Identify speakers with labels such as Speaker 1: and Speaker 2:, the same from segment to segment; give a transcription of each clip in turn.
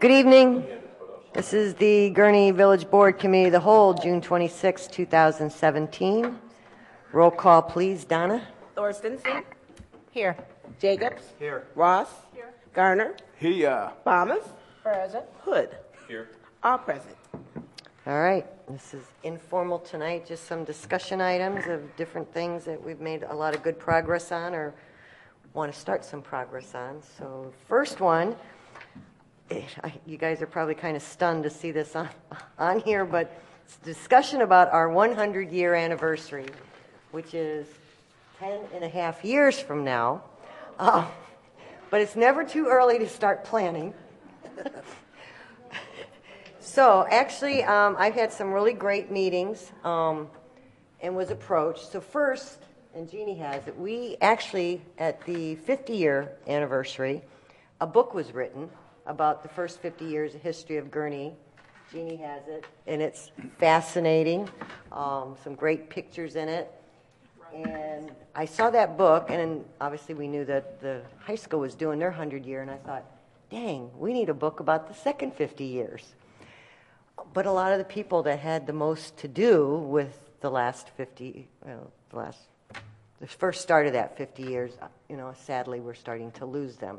Speaker 1: Good evening. This is the Gurnee Village Board Committee of the Whole, June 26, 2017. Roll call, please. Donna?
Speaker 2: Thorstensen.
Speaker 3: Here.
Speaker 2: Jacobs.
Speaker 4: Here.
Speaker 2: Ross.
Speaker 3: Here.
Speaker 2: Garner.
Speaker 4: Here.
Speaker 2: Thomas.
Speaker 3: Present.
Speaker 2: Hood.
Speaker 4: Here.
Speaker 2: All present.
Speaker 1: All right. This is informal tonight, just some discussion items of different things that we've made a lot of good progress on or want to start some progress on. So first one, you guys are probably kind of stunned to see this on here, but it's a discussion about our 100-year anniversary, which is 10 and a half years from now. But it's never too early to start planning. So actually, I've had some really great meetings and was approached. So first, and Jeannie has it, we actually, at the 50-year anniversary, a book was written about the first 50 years of history of Gurnee. Jeannie has it, and it's fascinating. Some great pictures in it. And I saw that book, and obviously we knew that the high school was doing their 100-year, and I thought, dang, we need a book about the second 50 years. But a lot of the people that had the most to do with the last 50, the first start of that 50 years, sadly we're starting to lose them.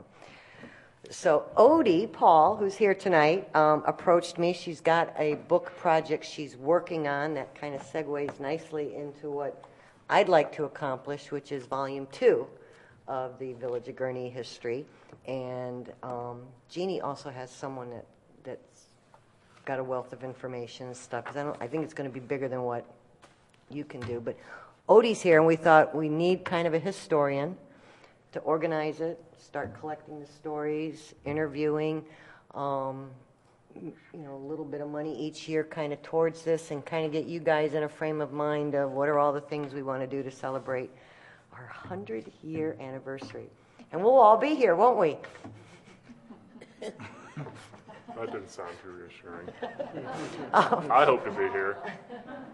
Speaker 1: So Odie Paul, who's here tonight, approached me. She's got a book project she's working on that kind of segues nicely into what I'd like to accomplish, which is volume 2 of the Village of Gurnee history. And Jeannie also has someone that's got a wealth of information and stuff, because I think it's going to be bigger than what you can do. But Odie's here, and we thought we need kind of a historian to organize it, start collecting the stories, interviewing, a little bit of money each year kind of towards this, and kind of get you guys in a frame of mind of what are all the things we want to do to celebrate our 100-year anniversary. And we'll all be here, won't we?
Speaker 5: That didn't sound too reassuring. I hope to be here.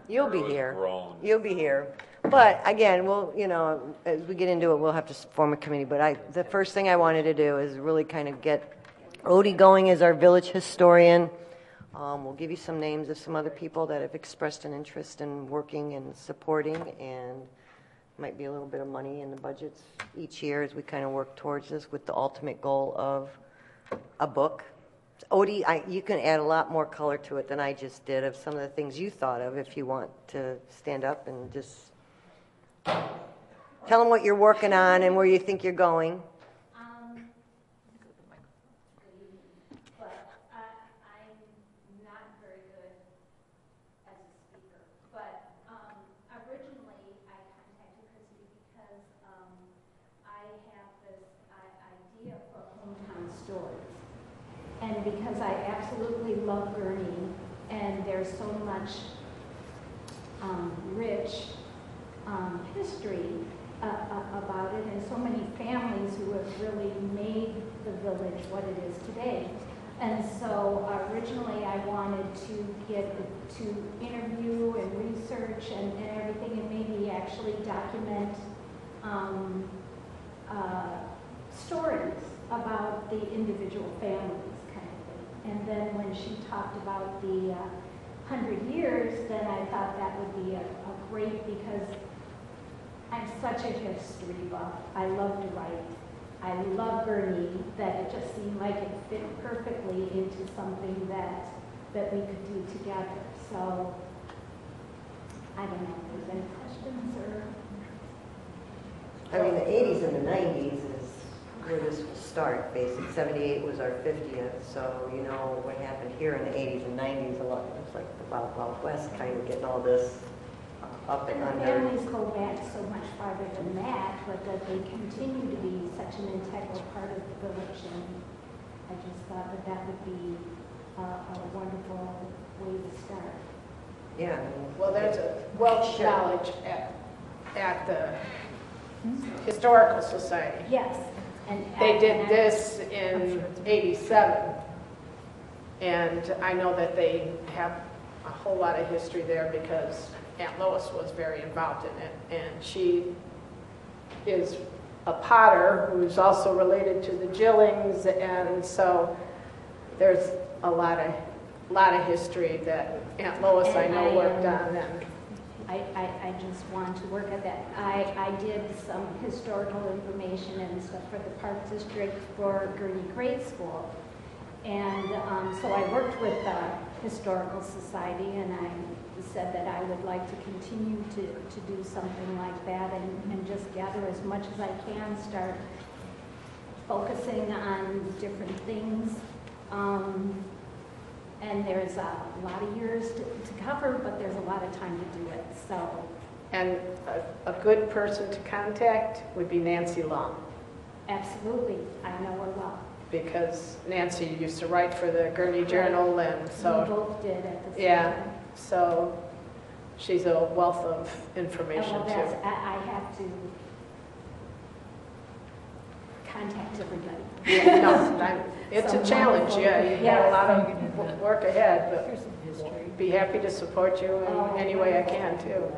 Speaker 1: You'll be here. You'll be here. But again, as we get into it, we'll have to form a committee. But the first thing I wanted to do is really kind of get Odie going as our village historian. We'll give you some names of some other people that have expressed an interest in working and supporting, and might be a little bit of money in the budgets each year as we kind of work towards this with the ultimate goal of a book. Odie, you can add a lot more color to it than I just did of some of the things you thought of if you want to stand up and just tell them what you're working on and where you think you're going.
Speaker 6: But I'm not very good as a speaker. But originally I contacted Chrissy because I have this idea for hometown stories. And because I absolutely love Gurnee, and there's so much rich history about it, and so many families who have really made the village what it is today. And so originally I wanted to interview and research and everything, and maybe actually document stories about the individual families. And then when she talked about the 100 years, then I thought that would be a great, because I'm such a history buff. I love to write. I love Gurnee, that it just seemed like it fit perfectly into something that we could do together. So I don't know if there's any questions or...
Speaker 1: I mean, the 80s and the 90s is where this will start, basically. 78 was our 50th, so what happened here in the 80s and 90s, a lot, it was like the Wild West kind of getting all this up and under.
Speaker 6: Families go back so much farther than that, but that they continue to be such an integral part of the village, and I just thought that would be a wonderful way to start.
Speaker 1: Yeah.
Speaker 3: Well, there's a wealth of knowledge at the Historical Society.
Speaker 6: Yes.
Speaker 3: They did this in '87, and I know that they have a whole lot of history there because Aunt Lois was very involved in it, and she is a potter who's also related to the Gillings, and so there's a lot of history that Aunt Lois, I know, worked on. And
Speaker 6: I just want to work at that. I did some historical information and stuff for the Park District for Gurnee Grade School. And so I worked with the Historical Society, and I said that I would like to continue to do something like that and just gather as much as I can, start focusing on different things. And there's a lot of years to cover, but there's a lot of time to do it. So,
Speaker 3: and a good person to contact would be Nancy Long.
Speaker 6: Absolutely, I know her well.
Speaker 3: Because Nancy used to write for the Gurnee Journal, and so
Speaker 6: We both did at the same
Speaker 3: yeah,
Speaker 6: time.
Speaker 3: so she's a wealth of information
Speaker 6: Well,
Speaker 3: too.
Speaker 6: I have to contact everybody.
Speaker 3: Yeah, no, it's a challenge. Yeah, you got a lot of work ahead, but be happy to support you in any way I can too.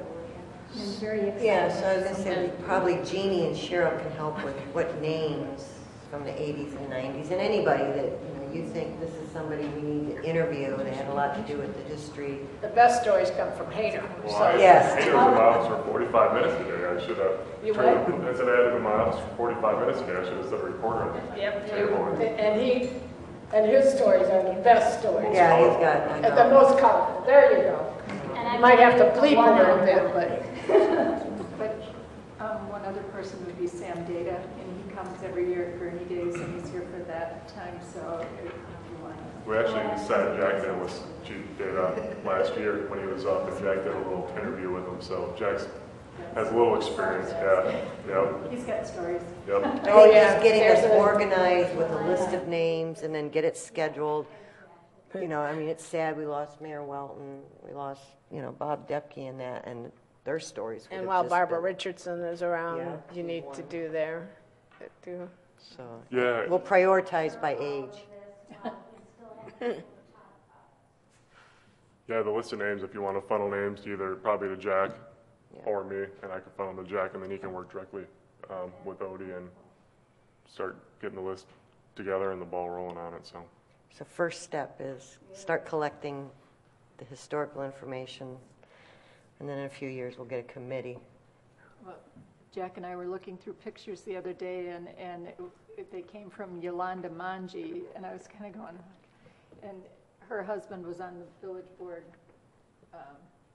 Speaker 6: I'm very excited.
Speaker 1: Yeah, so I was going to say, probably Jeannie and Cheryl can help with what names from the 80s and 90s, and anybody that, you think this is somebody we need to interview. They had a lot to do with the history.
Speaker 3: The best stories come from Hayner.
Speaker 5: Well,
Speaker 1: Yes.
Speaker 5: I was in my office for 45 minutes today. I should have.
Speaker 3: You
Speaker 5: I said I had in my office for 45 minutes today. I should have set a recorder on the
Speaker 3: Yep.
Speaker 5: table.
Speaker 3: And his stories are the best stories.
Speaker 1: Yeah, he's got, I
Speaker 3: And the
Speaker 1: know.
Speaker 3: most colorful. There you go.
Speaker 6: And
Speaker 3: You might have to bleep a little bit,
Speaker 4: But one other person would be Sam Data, and he comes every year at Gurnee Days, and he's here for that time, so if you want.
Speaker 5: We actually sat Jack down with Chief Data last year when he was up, and Jack did a little interview with him. So Jack has a little experience. Yeah. Yep.
Speaker 4: He's got stories.
Speaker 5: Yep.
Speaker 1: I
Speaker 3: Oh,
Speaker 1: think
Speaker 3: yeah.
Speaker 1: just getting
Speaker 3: There's
Speaker 1: us
Speaker 3: a-
Speaker 1: organized with a list of names and then get it scheduled. I mean, it's sad we lost Mayor Welton, we lost, Bob Depke and that, and their stories. would
Speaker 3: and
Speaker 1: have
Speaker 3: while
Speaker 1: just
Speaker 3: Barbara
Speaker 1: been-
Speaker 3: Richardson is around,
Speaker 1: Yeah,
Speaker 3: you need to do there. Do.
Speaker 1: So,
Speaker 5: Yeah.
Speaker 1: we'll prioritize by age.
Speaker 5: Yeah, the list of names, if you want to funnel names to either probably to Jack
Speaker 1: Yeah.
Speaker 5: or me, and I can funnel them to Jack, and then he can work directly with Odie and start getting the list together and the ball rolling on it.
Speaker 1: So first step is start collecting the historical information, and then in a few years we'll get a committee.
Speaker 4: Well, Jack and I were looking through pictures the other day, and they came from Yolanda Manji, and I was kind of going, and her husband was on the village board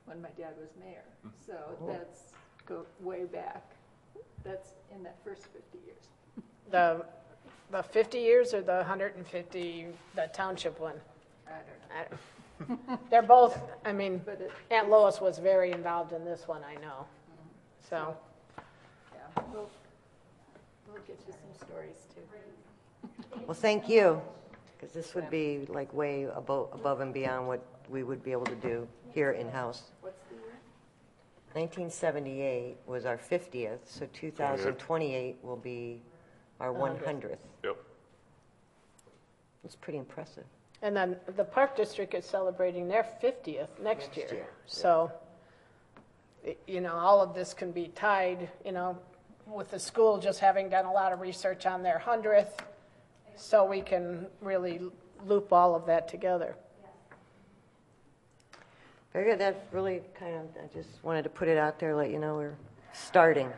Speaker 4: when my dad was mayor. So that's go way back. That's in that first 50 years.
Speaker 3: The 50 years or the 150, the township one?
Speaker 4: I don't know.
Speaker 3: They're both, I mean,
Speaker 4: But
Speaker 3: Aunt Lois was very involved in this one, I know. So,
Speaker 4: yeah, we'll get you some stories too.
Speaker 1: Well, thank you, because this would be like way above and beyond what we would be able to do here in-house.
Speaker 4: What's the year?
Speaker 1: 1978 was our 50th, so 2028 will be our 100th.
Speaker 5: Yep.
Speaker 1: It's pretty impressive.
Speaker 3: and then the Park District is celebrating their 50th next year. So, all of this can be tied, with the school just having done a lot of research on their 100th, so we can really loop all of that together.
Speaker 1: Very good. That's really I just wanted to put it out there, let you know we're starting.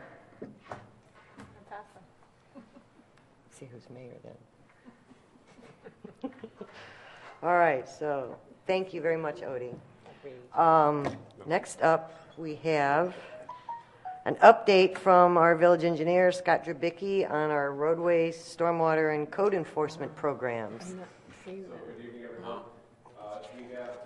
Speaker 1: See who's mayor then. All right, so thank you very much, Odie. Next up, we have an update from our village engineer, Scott Drabicki, on our roadways, stormwater, and code enforcement programs.
Speaker 7: Good evening, everyone.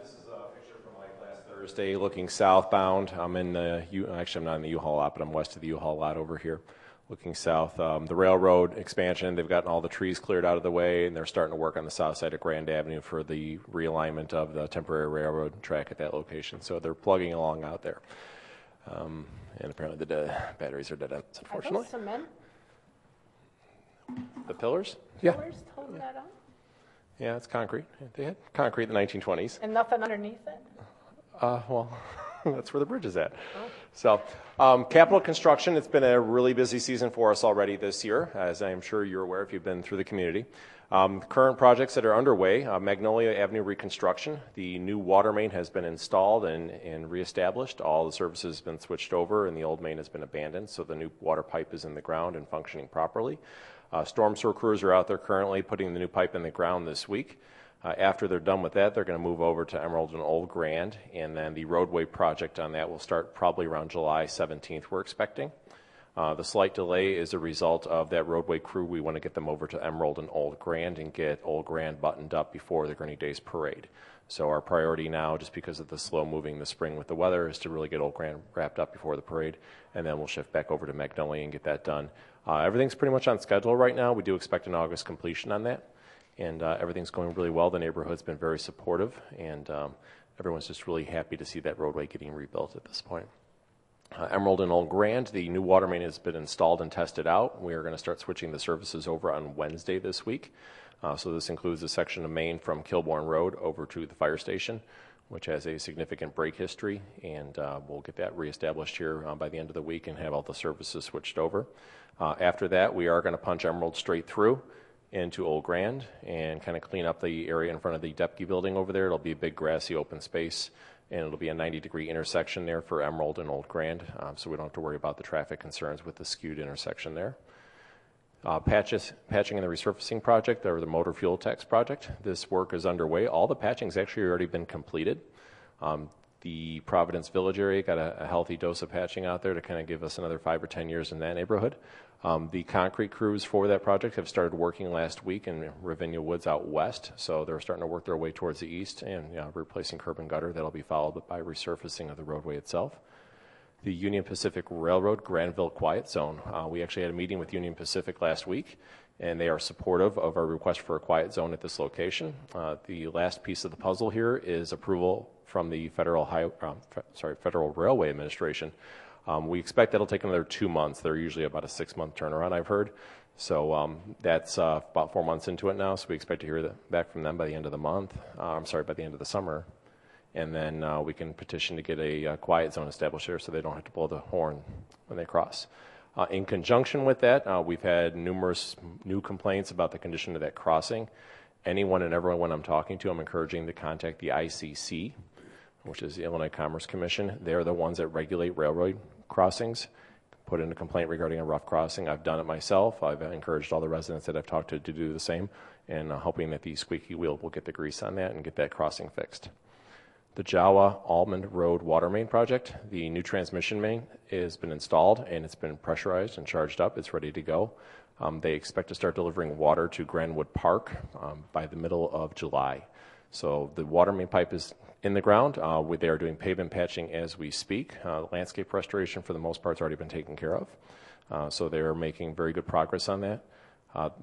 Speaker 7: This is a picture from like last Thursday looking southbound. I'm in the, actually I'm not in the U-Haul lot, but I'm west of the U-Haul lot over here looking south. The railroad expansion, they've gotten all the trees cleared out of the way, and they're starting to work on the south side of Grand Avenue for the realignment of the temporary railroad track at that location. So they're plugging along out there. And apparently the batteries are dead ends,
Speaker 3: Are
Speaker 7: unfortunately.
Speaker 3: those cement
Speaker 7: The pillars?
Speaker 3: pillars holding that up?
Speaker 7: Yeah, it's concrete. They had concrete in the 1920s.
Speaker 3: And nothing underneath it?
Speaker 7: Well, that's where the bridge is at. So, capital construction, it's been a really busy season for us already this year, as I'm sure you're aware if you've been through the community. Current projects that are underway, Magnolia Avenue reconstruction. The new water main has been installed and reestablished. All the services have been switched over and the old main has been abandoned, so the new water pipe is in the ground and functioning properly. Storm sewer crews are out there currently putting the new pipe in the ground this week. After they're done with that, they're going to move over to Emerald and Old Grand, and then the roadway project on that will start probably around July 17th, we're expecting. The slight delay is a result of that roadway crew. We want to get them over to Emerald and Old Grand and get Old Grand buttoned up before the Gurnee Days Parade. So our priority now, just because of the slow moving this spring with the weather, is to really get Old Grand wrapped up before the parade, and then we'll shift back over to Magnolia and get that done. Everything's pretty much on schedule right now. We do expect an August completion on that, and everything's going really well. The neighborhood's been very supportive, and everyone's just really happy to see that roadway getting rebuilt at this point. Emerald and Old Grand, the new water main has been installed and tested out. We are going to start switching the services over on Wednesday this week. So this includes a section of main from Kilbourne Road over to the fire station, which has a significant break history, and we'll get that reestablished here by the end of the week and have all the services switched over. After that, we are going to punch Emerald straight through into Old Grand and kind of clean up the area in front of the Depke building over there. It'll be a big grassy open space, and it'll be a 90-degree intersection there for Emerald and Old Grand, so we don't have to worry about the traffic concerns with the skewed intersection there. Patching and the resurfacing project, or the motor fuel tax project. This work is underway. All the patching's actually already been completed. The Providence Village area got a healthy dose of patching out there to kind of give us another 5 or 10 years in that neighborhood. The concrete crews for that project have started working last week in Ravinia Woods out west, so they're starting to work their way towards the east and replacing curb and gutter. That'll be followed by resurfacing of the roadway itself. The Union Pacific Railroad Granville Quiet Zone. We actually had a meeting with Union Pacific last week, and they are supportive of our request for a quiet zone at this location. The last piece of the puzzle here is approval from the Federal Railway Administration. We expect that'll take another 2 months. They're usually about a 6-month turnaround, I've heard. So that's about 4 months into it now, so we expect to hear that back from them by the end of the month. By the end of the summer. And then we can petition to get a quiet zone established there so they don't have to blow the horn when they cross. In conjunction with that, we've had numerous new complaints about the condition of that crossing. Anyone and everyone I'm talking to, I'm encouraging to contact the ICC, which is the Illinois Commerce Commission. They're the ones that regulate railroad crossings. Put in a complaint regarding a rough crossing. I've done it myself. I've encouraged all the residents that I've talked to do the same, and hoping that the squeaky wheel will get the grease on that and get that crossing fixed. The Jawa Almond Road water main project, the new transmission main has been installed and it's been pressurized and charged up. It's ready to go. They expect to start delivering water to Granwood Park by the middle of July. So the water main pipe is in the ground. They are doing pavement patching as we speak. Landscape restoration for the most part has already been taken care of. So they're making very good progress on that.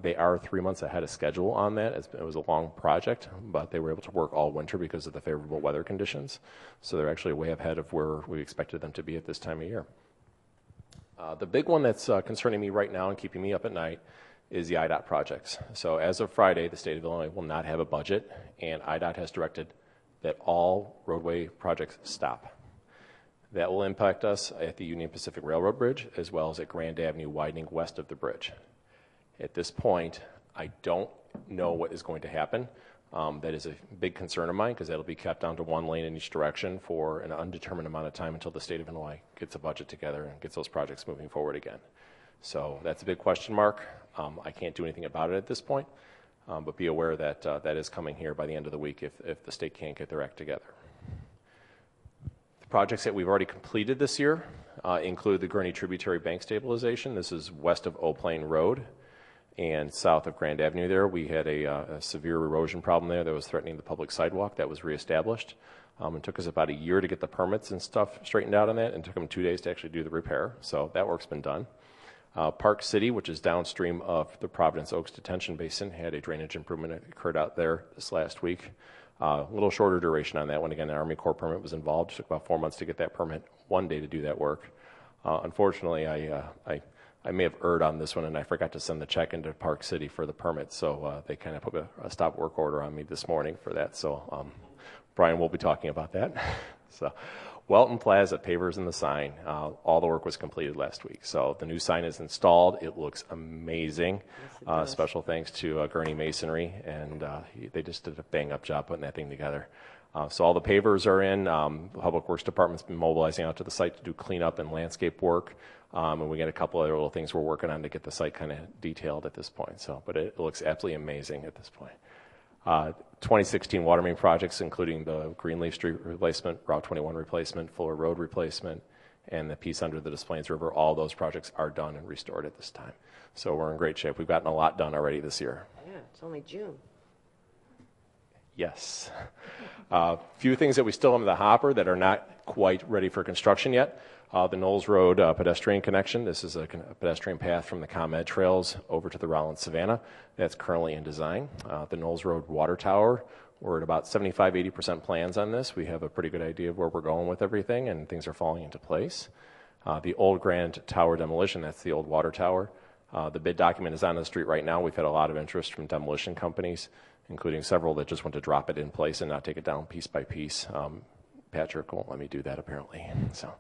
Speaker 7: They are 3 months ahead of schedule on that. It was a long project, but they were able to work all winter because of the favorable weather conditions. So they're actually way ahead of where we expected them to be at this time of year. The big one that's concerning me right now and keeping me up at night is the IDOT projects. So as of Friday, the state of Illinois will not have a budget, and IDOT has directed that all roadway projects stop. That will impact us at the Union Pacific Railroad Bridge as well as at Grand Avenue widening west of the bridge. At this point, I don't know what is going to happen. That is a big concern of mine because that'll be kept down to one lane in each direction for an undetermined amount of time until the state of Illinois gets a budget together and gets those projects moving forward again. So that's a big question mark. I can't do anything about it at this point, but be aware that that is coming here by the end of the week if the state can't get their act together. The projects that we've already completed this year include the Gurnee Tributary Bank Stabilization. This is west of Old Plain Road and south of Grand Avenue there. We had a severe erosion problem there that was threatening the public sidewalk. That was reestablished. It took us about a year to get the permits and stuff straightened out on that, and it took them 2 days to actually do the repair. So that work's been done. Park City, which is downstream of the Providence Oaks Detention Basin, had a drainage improvement that occurred out there this last week. A little shorter duration on that one. Again, the Army Corps permit was involved. It took about 4 months to get that permit, 1 day to do that work. Unfortunately, I may have erred on this one, and I forgot to send the check into Park City for the permit, so they kind of put a stop work order on me this morning for that. So Brian will be talking about that. So Welton Plaza, pavers and the sign, all the work was completed last week. So the new sign is installed. It looks amazing. Special thanks to Gurnee Masonry, and they just did a bang-up job putting that thing together. So all the pavers are in. The Public Works Department's been mobilizing out to the site to do cleanup and landscape work. And we got a couple other little things we're working on to get the site kind of detailed at this point. So, but it looks absolutely amazing at this point. 2016 water main projects, including the Greenleaf Street replacement, Route 21 replacement, Fuller Road replacement, and the piece under the Des Plaines River, all those projects are done and restored at this time. So we're in great shape. We've gotten a lot done already this year.
Speaker 1: Yeah, it's only June.
Speaker 7: Yes. A few things that we still have in the hopper that are not quite ready for construction yet. The Knowles Road pedestrian connection. This is a pedestrian path from the ComEd trails over to the Rollins Savannah. That's currently in design. The Knowles Road water tower. We're at about 75-80% plans on this. We have a pretty good idea of where we're going with everything, and things are falling into place. The Old Grand Tower demolition. That's the old water tower. The bid document is on the street right now. We've had a lot of interest from demolition companies, including several that just want to drop it in place and not take it down piece by piece. Patrick won't let me do that, apparently. So,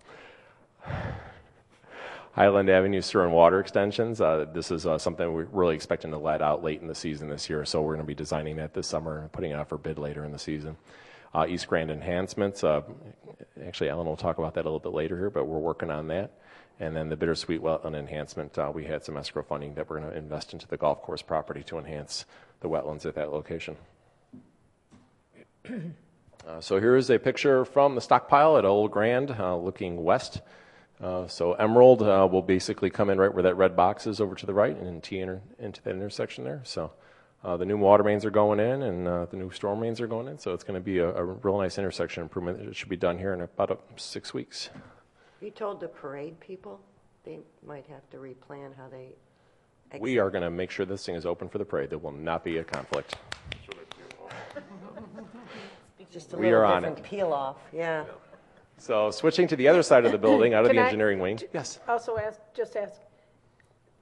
Speaker 7: Highland Avenue sewer and water extensions. This is something we're really expecting to let out late in the season this year, so we're going to be designing that this summer and putting it out for bid later in the season. East Grand enhancements. Actually, Ellen will talk about that a little bit later here, but we're working on that. And then the Bittersweet wetland enhancement. We had some escrow funding that we're going to invest into the golf course property to enhance the wetlands at that location. So here is a picture from the stockpile at Old Grand, looking west. So Emerald will basically come in right where that red box is over to the right and tee into that intersection there. So the new water mains are going in and the new storm mains are going in. So it's going to be a real nice intersection improvement. It should be done here in about 6 weeks.
Speaker 1: You told the parade people they might have to replan how they exit.
Speaker 7: We are going to make sure this thing is open for the parade. There will not be a conflict.
Speaker 1: Just a
Speaker 7: We
Speaker 1: little
Speaker 7: are on
Speaker 1: different
Speaker 7: it.
Speaker 1: peel off. Yeah.
Speaker 7: So switching to the other side of the building, out of the
Speaker 3: Can I
Speaker 7: engineering wing. Yes.
Speaker 3: Also ask,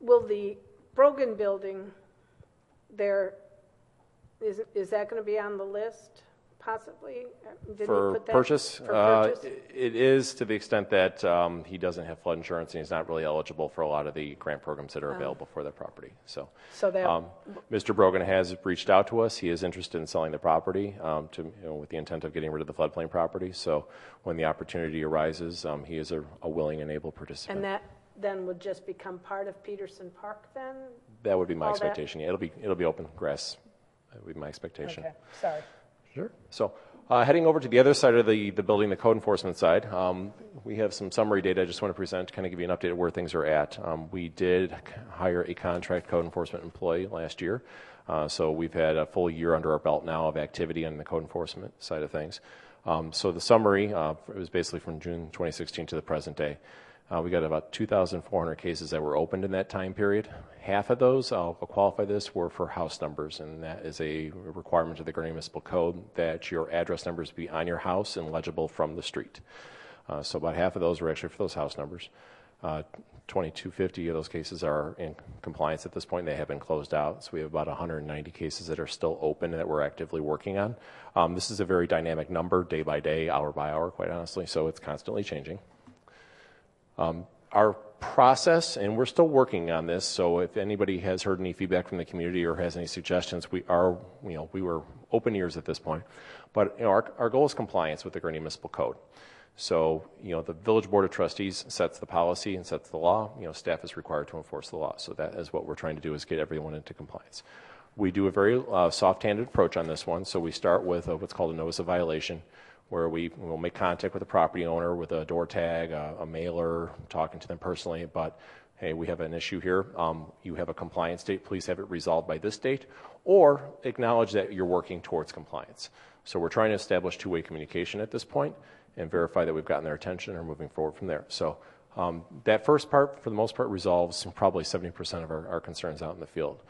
Speaker 3: will the Brogan building there, is that going to be on the list possibly? Didn't you
Speaker 7: For
Speaker 3: put that-
Speaker 7: purchase,
Speaker 3: For purchase?
Speaker 7: it is to the extent that he doesn't have flood insurance and he's not really eligible for a lot of the grant programs that are available for that property. So
Speaker 3: that-
Speaker 7: Mr. Brogan has reached out to us. He is interested in selling the property with the intent of getting rid of the floodplain property. So when the opportunity arises, he is a willing and able participant.
Speaker 3: And that then would just become part of Peterson Park then?
Speaker 7: That would be my
Speaker 3: all that?
Speaker 7: expectation. Yeah, it'll be open grass. That would be my expectation.
Speaker 3: Okay, sorry.
Speaker 7: Sure. So heading over to the other side of the building, the code enforcement side, we have some summary data I just want to present to kind of give you an update of where things are at. We did hire a contract code enforcement employee last year. So we've had a full year under our belt now of activity on the code enforcement side of things. So the summary, it was basically from June 2016 to the present day. We got about 2,400 cases that were opened in that time period. Half of those, I'll qualify this, were for house numbers, and that is a requirement of the Gurnee Municipal Code that your address numbers be on your house and legible from the street. So about half of those were actually for those house numbers. 2,250 of those cases are in compliance at this point. They have been closed out. So we have about 190 cases that are still open and that we're actively working on. This is a very dynamic number, day by day, hour by hour, quite honestly, so it's constantly changing. Our process, and we're still working on this, so if anybody has heard any feedback from the community or has any suggestions, we were open ears at this point. But our goal is compliance with the Gurnee Municipal Code. So, the Village Board of Trustees sets the policy and sets the law. Staff is required to enforce the law. So that is what we're trying to do, is get everyone into compliance. We do a very soft-handed approach on this one. So we start with what's called a notice of violation, where we will make contact with the property owner with a door tag, a mailer, talking to them personally. But, hey, we have an issue here. You have a compliance date. Please have it resolved by this date. Or acknowledge that you're working towards compliance. So we're trying to establish two-way communication at this point and verify that we've gotten their attention and are moving forward from there. So that first part, for the most part, resolves probably 70% of our concerns out in the field.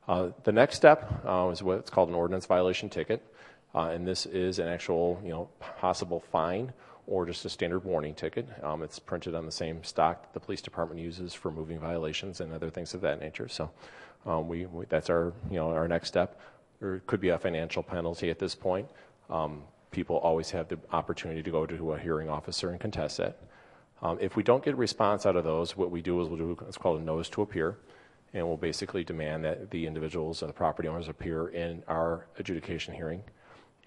Speaker 7: The next step is what's called an ordinance violation ticket. And this is an actual, possible fine or just a standard warning ticket. It's printed on the same stock that the police department uses for moving violations and other things of that nature. So that's our next step. There could be a financial penalty at this point. people always have the opportunity to go to a hearing officer and contest that. If we don't get a response out of those, what we do is we'll do what's called a notice to appear, and we'll basically demand that the individuals and the property owners appear in our adjudication hearing.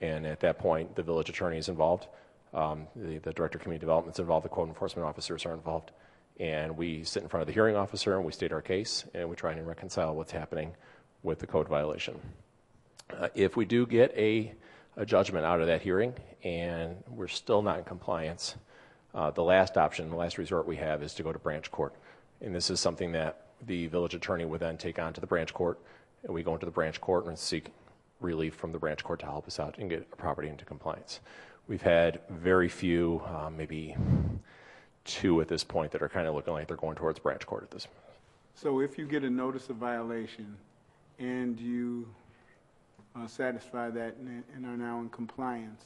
Speaker 7: And at that point, the village attorney is involved, the director of community development is involved, the code enforcement officers are involved, and we sit in front of the hearing officer and we state our case, and we try and reconcile what's happening with the code violation. If we do get a judgment out of that hearing and we're still not in compliance, the last option, the last resort we have is to go to branch court. And this is something that the village attorney would then take on to the branch court, and we go into the branch court and seek relief from the branch court to help us out and get a property into compliance. We've had very few, maybe 2 at this point, that are kind of looking like they're going towards branch court at this point.
Speaker 8: So if you get a notice of violation and you satisfy that and are now in compliance,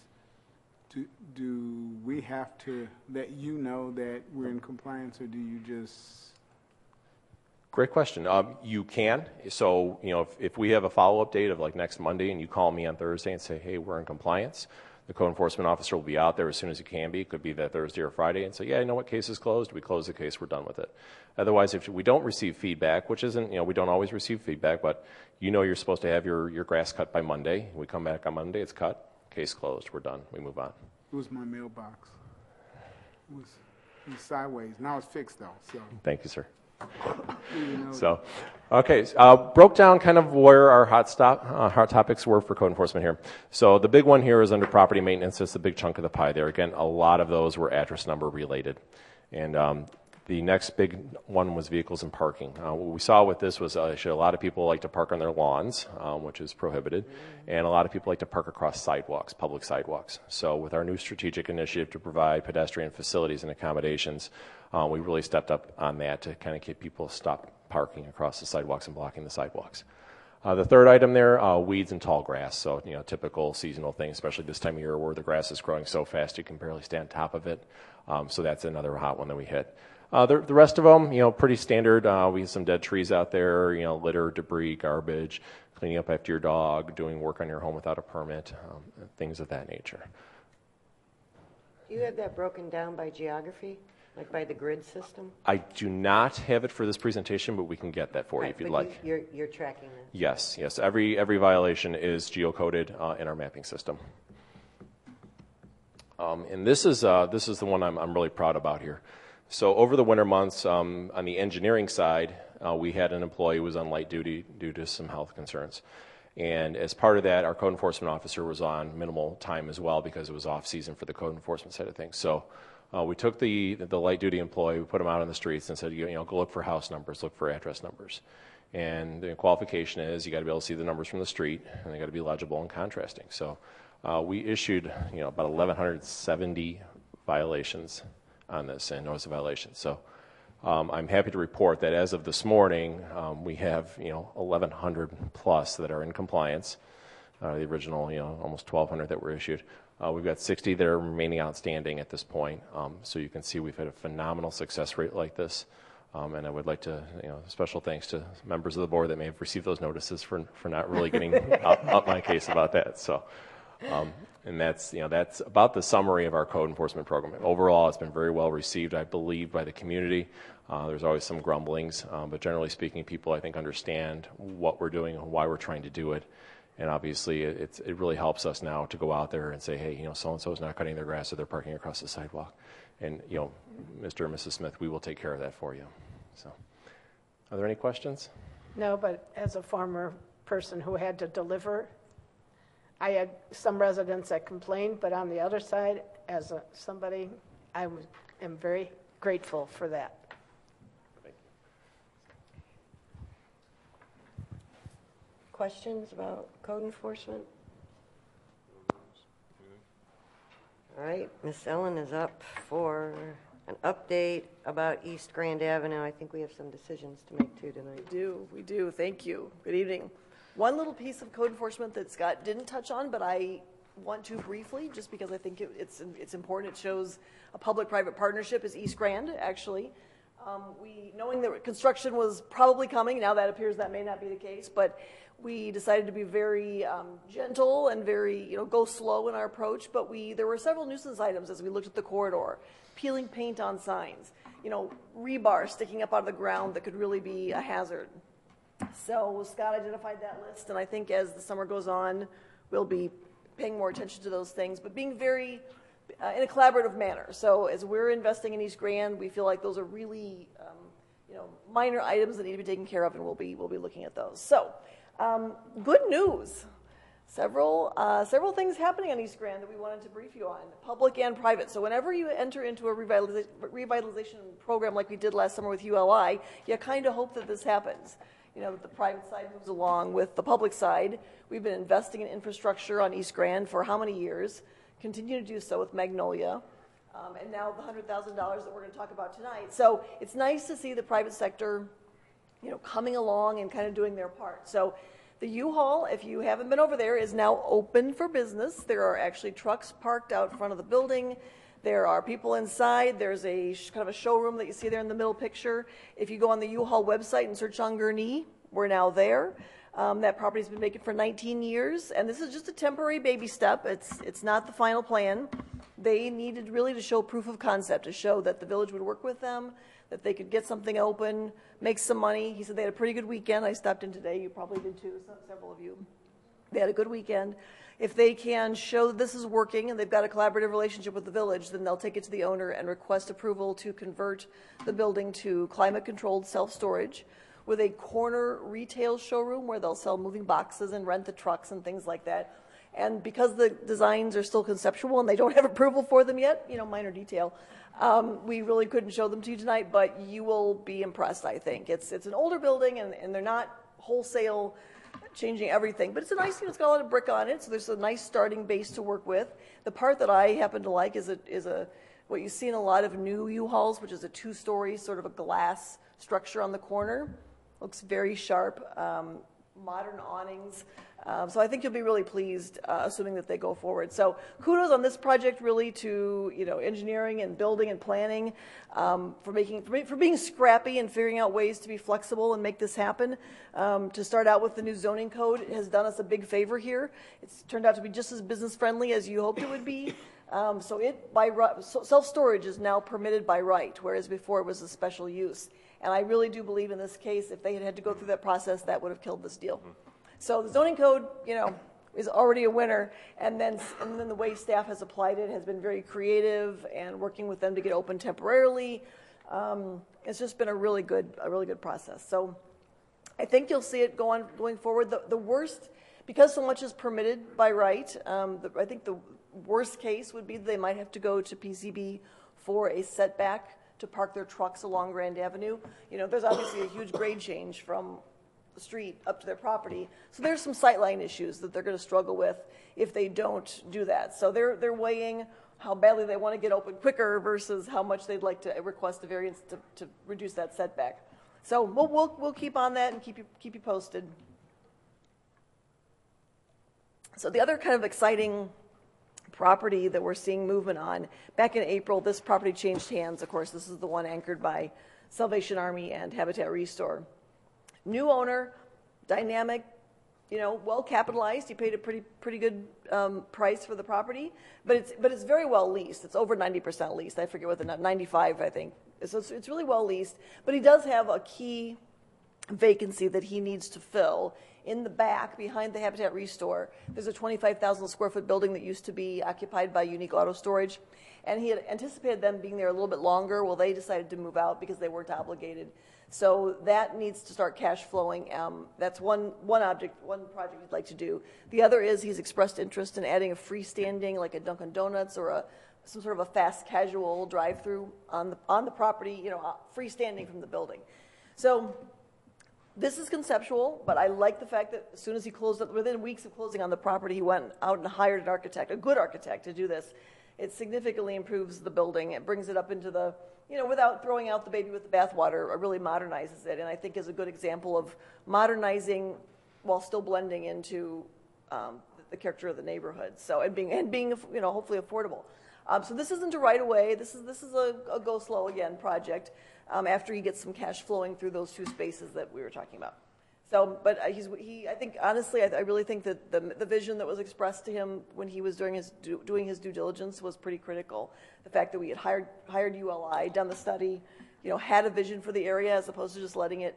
Speaker 8: do we have to let you know that we're in compliance, or do you just?
Speaker 7: Great question. You can. So, if we have a follow-up date of like next Monday and you call me on Thursday and say, hey, we're in compliance, the code enforcement officer will be out there as soon as he can be. It could be that Thursday or Friday, and say, yeah, you know what, case is closed. We close the case, we're done with it. Otherwise, if we don't receive feedback, which isn't, we don't always receive feedback, but you're supposed to have your grass cut by Monday. We come back on Monday, it's cut, case closed, we're done, we move on.
Speaker 8: It was my mailbox. It was sideways. Now it's fixed though. So.
Speaker 7: Thank you, sir.
Speaker 8: So,
Speaker 7: okay, broke down kind of where our hot topics were for code enforcement here. So the big one here is under property maintenance. It's a big chunk of the pie there. Again, a lot of those were address number related. And the next big one was vehicles and parking. What we saw with this was actually a lot of people like to park on their lawns, which is prohibited, and a lot of people like to park across sidewalks, public sidewalks. So with our new strategic initiative to provide pedestrian facilities and accommodations, we really stepped up on that to kind of get people to stop parking across the sidewalks and blocking the sidewalks. The third item there, weeds and tall grass. So, typical seasonal things, especially this time of year where the grass is growing so fast you can barely stay on top of it. So that's another hot one that we hit. The rest of them, pretty standard. We have some dead trees out there, litter, debris, garbage, cleaning up after your dog, doing work on your home without a permit, things of that nature.
Speaker 1: Do you have that broken down by geography, like by the grid system?
Speaker 7: I do not have it for this presentation, but we can get that for you if you'd like.
Speaker 1: You're tracking that?
Speaker 7: Yes. Every violation is geocoded in our mapping system. And this is the one I'm really proud about here. So over the winter months, on the engineering side, we had an employee who was on light duty due to some health concerns. And as part of that, our code enforcement officer was on minimal time as well because it was off season for the code enforcement side of things. So we took the light duty employee, we put him out on the streets and said, go look for house numbers, look for address numbers. And the qualification is you got to be able to see the numbers from the street, and they got to be legible and contrasting. So we issued about 1,170 violations on this and notice of violations. So I'm happy to report that as of this morning, we have 1,100 plus that are in compliance. The original almost 1,200 that were issued. We've got 60 that are remaining outstanding at this point. So you can see we've had a phenomenal success rate like this. And I would like to, special thanks to members of the board that may have received those notices for not really getting up my case about that. So. And that's about the summary of our code enforcement program. Overall, it's been very well received, I believe, by the community. There's always some grumblings, but generally speaking, people, I think, understand what we're doing and why we're trying to do it. And obviously, it really helps us now to go out there and say, hey, so-and-so is not cutting their grass or they're parking across the sidewalk. And, Mr. and Mrs. Smith, we will take care of that for you. So, are there any questions?
Speaker 3: No, but as a former person who had to deliver, I had some residents that complained, but on the other side, as somebody, I am very grateful for that.
Speaker 7: Thank you.
Speaker 1: Questions about code enforcement? All right, Miss Ellen is up for an update about East Grand Avenue. I think we have some decisions to make too tonight.
Speaker 9: We do. Thank you. Good evening. One little piece of code enforcement that Scott didn't touch on, but I want to briefly, just because I think it's important. It shows a public-private partnership is East Grand, actually. Knowing that construction was probably coming, now that appears that may not be the case, but we decided to be very gentle and very, go slow in our approach. But there were several nuisance items as we looked at the corridor: peeling paint on signs, rebar sticking up out of the ground that could really be a hazard. So Scott identified that list, and I think as the summer goes on, we'll be paying more attention to those things, but being very in a collaborative manner. So as we're investing in East Grand, we feel like those are really, minor items that need to be taken care of, and we'll be looking at those. So, good news. Several things happening on East Grand that we wanted to brief you on, public and private. So whenever you enter into a revitalization program like we did last summer with ULI, you kind of hope that this happens. The private side moves along with the public side. We've been investing in infrastructure on East Grand for how many years? Continue to do so with Magnolia, and now the $100,000 that we're going to talk about tonight. So it's nice to see the private sector, coming along and kind of doing their part. So the U-Haul, if you haven't been over there, is now open for business. There are actually trucks parked out front of the building. There are people inside. There's a kind of a showroom that you see there in the middle picture. If you go on the U-Haul website and search on Gurnee, we're now there. That property's been vacant for 19 years, and this is just a temporary baby step. It's not the final plan. They needed really to show proof of concept, to show that the village would work with them, that they could get something open, make some money. He said they had a pretty good weekend. I stopped in today. You probably did too, several of you. They had a good weekend. If they can show that this is working and they've got a collaborative relationship with the village, then they'll take it to the owner and request approval to convert the building to climate-controlled self-storage with a corner retail showroom where they'll sell moving boxes and rent the trucks and things like that. And because the designs are still conceptual and they don't have approval for them yet, minor detail, we really couldn't show them to you tonight, but you will be impressed, I think. It's an older building, and they're not wholesale changing everything, but it's a nice, it's got a lot of brick on it, so there's a nice starting base to work with. The part that I happen to like is what you see in a lot of new U-Hauls, which is a two-story sort of a glass structure on the corner. Looks very sharp, modern awnings. So I think you'll be really pleased, assuming that they go forward. So kudos on this project, really, to engineering and building and planning, for being scrappy and figuring out ways to be flexible and make this happen. To start out with the new zoning code, it has done us a big favor here. It's turned out to be just as business friendly as you hoped it would be. So self-storage is now permitted by right, whereas before it was a special use. And I really do believe in this case, if they had to go through that process, that would have killed this deal. So the zoning code, is already a winner. And then the way staff has applied it has been very creative and working with them to get open temporarily. It's just been a really good process. So I think you'll see it going forward. The worst, because so much is permitted by right, I think the worst case would be they might have to go to PCB for a setback to park their trucks along Grand Avenue. There's obviously a huge grade change from the street up to their property. So there's some sightline issues that they're going to struggle with if they don't do that. So they're weighing how badly they want to get open quicker versus how much they'd like to request a variance to reduce that setback. So we'll keep on that and keep you posted. So the other kind of exciting property that we're seeing movement on, back in April, this property changed hands. Of course, this is the one anchored by Salvation Army and Habitat Restore. New owner, dynamic, well capitalized. He paid a pretty good price for the property, but it's very well leased. It's over 90% leased. I forget what 95, I think. So it's really well leased. But he does have a key vacancy that he needs to fill. In the back, behind the Habitat Restore, there's a 25,000 square foot building that used to be occupied by Unique Auto Storage, and he had anticipated them being there a little bit longer. Well, they decided to move out because they weren't obligated. So that needs to start cash flowing. That's one project he'd like to do. The other is he's expressed interest in adding a freestanding, like a Dunkin' Donuts or some sort of a fast casual drive-through on the property, freestanding from the building. So this is conceptual, but I like the fact that as soon as he closed up, within weeks of closing on the property, he went out and hired an architect, a good architect, to do this. It significantly improves the building. It brings it up into the, without throwing out the baby with the bathwater, it really modernizes it, and I think is a good example of modernizing while still blending into the character of the neighborhood. So and being hopefully affordable. So this isn't a right away. This is a go slow again project. after he gets some cash flowing through those two spaces that we were talking about. So, but I think, honestly, I really think that the vision that was expressed to him when he was doing his due diligence was pretty critical. The fact that we had hired ULI, done the study, had a vision for the area as opposed to just letting it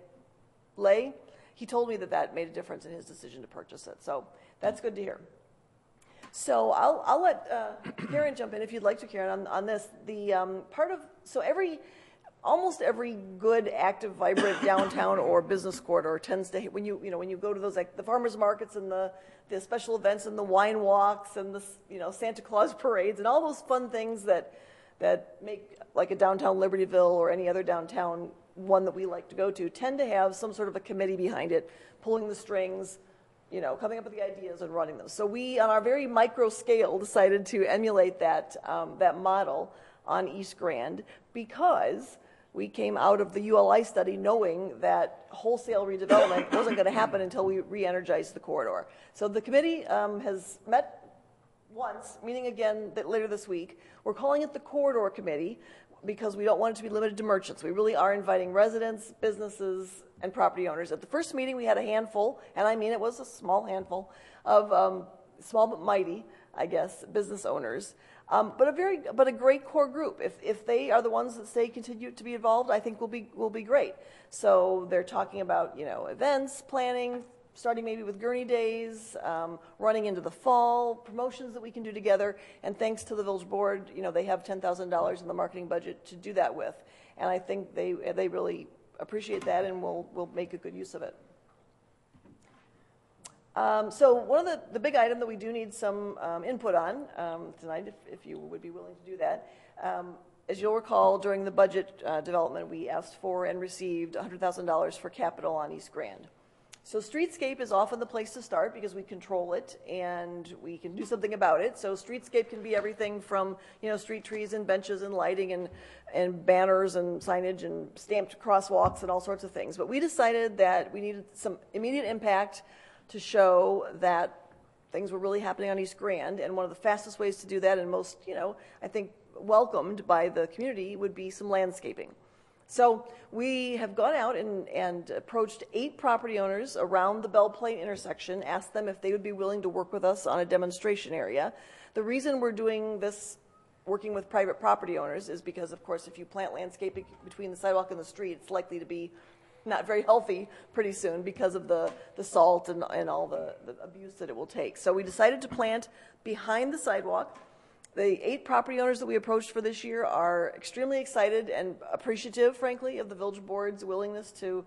Speaker 9: lay. He told me that made a difference in his decision to purchase it. So that's good to hear. So I'll let Karen jump in if you'd like to, Karen, on this. Almost every good, active, vibrant downtown or business corridor tends to, when you go to those, like the farmers markets and the special events and the wine walks and the Santa Claus parades and all those fun things that make like a downtown Libertyville or any other downtown one that we like to go to, tend to have some sort of a committee behind it, pulling the strings, coming up with the ideas and running them. So we, on our very micro scale, decided to emulate that model on East Grand because we came out of the ULI study knowing that wholesale redevelopment wasn't going to happen until we re-energized the corridor. So the committee has met once, meeting again later this week. We're calling it the Corridor Committee because we don't want it to be limited to merchants. We really are inviting residents, businesses, and property owners. At the first meeting, we had a handful, and I mean it was a small handful, of small but mighty, I guess, business owners. But a great core group. If they are the ones that continue to be involved, I think will be great. So they're talking about events, planning, starting maybe with Gurnee days, running into the fall, promotions that we can do together. And thanks to the village board, they have $10,000 in the marketing budget to do that with. And I think they really appreciate that and will make a good use of it. So one of the big item that we do need some input on tonight, if you would be willing to do that, as you'll recall, during the budget development, we asked for and received $100,000 for capital on East Grand. So streetscape is often the place to start because we control it and we can do something about it. So streetscape can be everything from street trees and benches and lighting and banners and signage and stamped crosswalks and all sorts of things. But we decided that we needed some immediate impact to show that things were really happening on East Grand, and one of the fastest ways to do that, and most, I think, welcomed by the community, would be some landscaping. So we have gone out and approached 8 property owners around the Belle Plaine intersection, asked them if they would be willing to work with us on a demonstration area. The reason we're doing this, working with private property owners, is because, of course, if you plant landscaping between the sidewalk and the street, it's likely to be not very healthy pretty soon because of the salt and all the abuse that it will take. So we decided to plant behind the sidewalk. The 8 property owners that we approached for this year are extremely excited and appreciative, frankly, of the village board's willingness to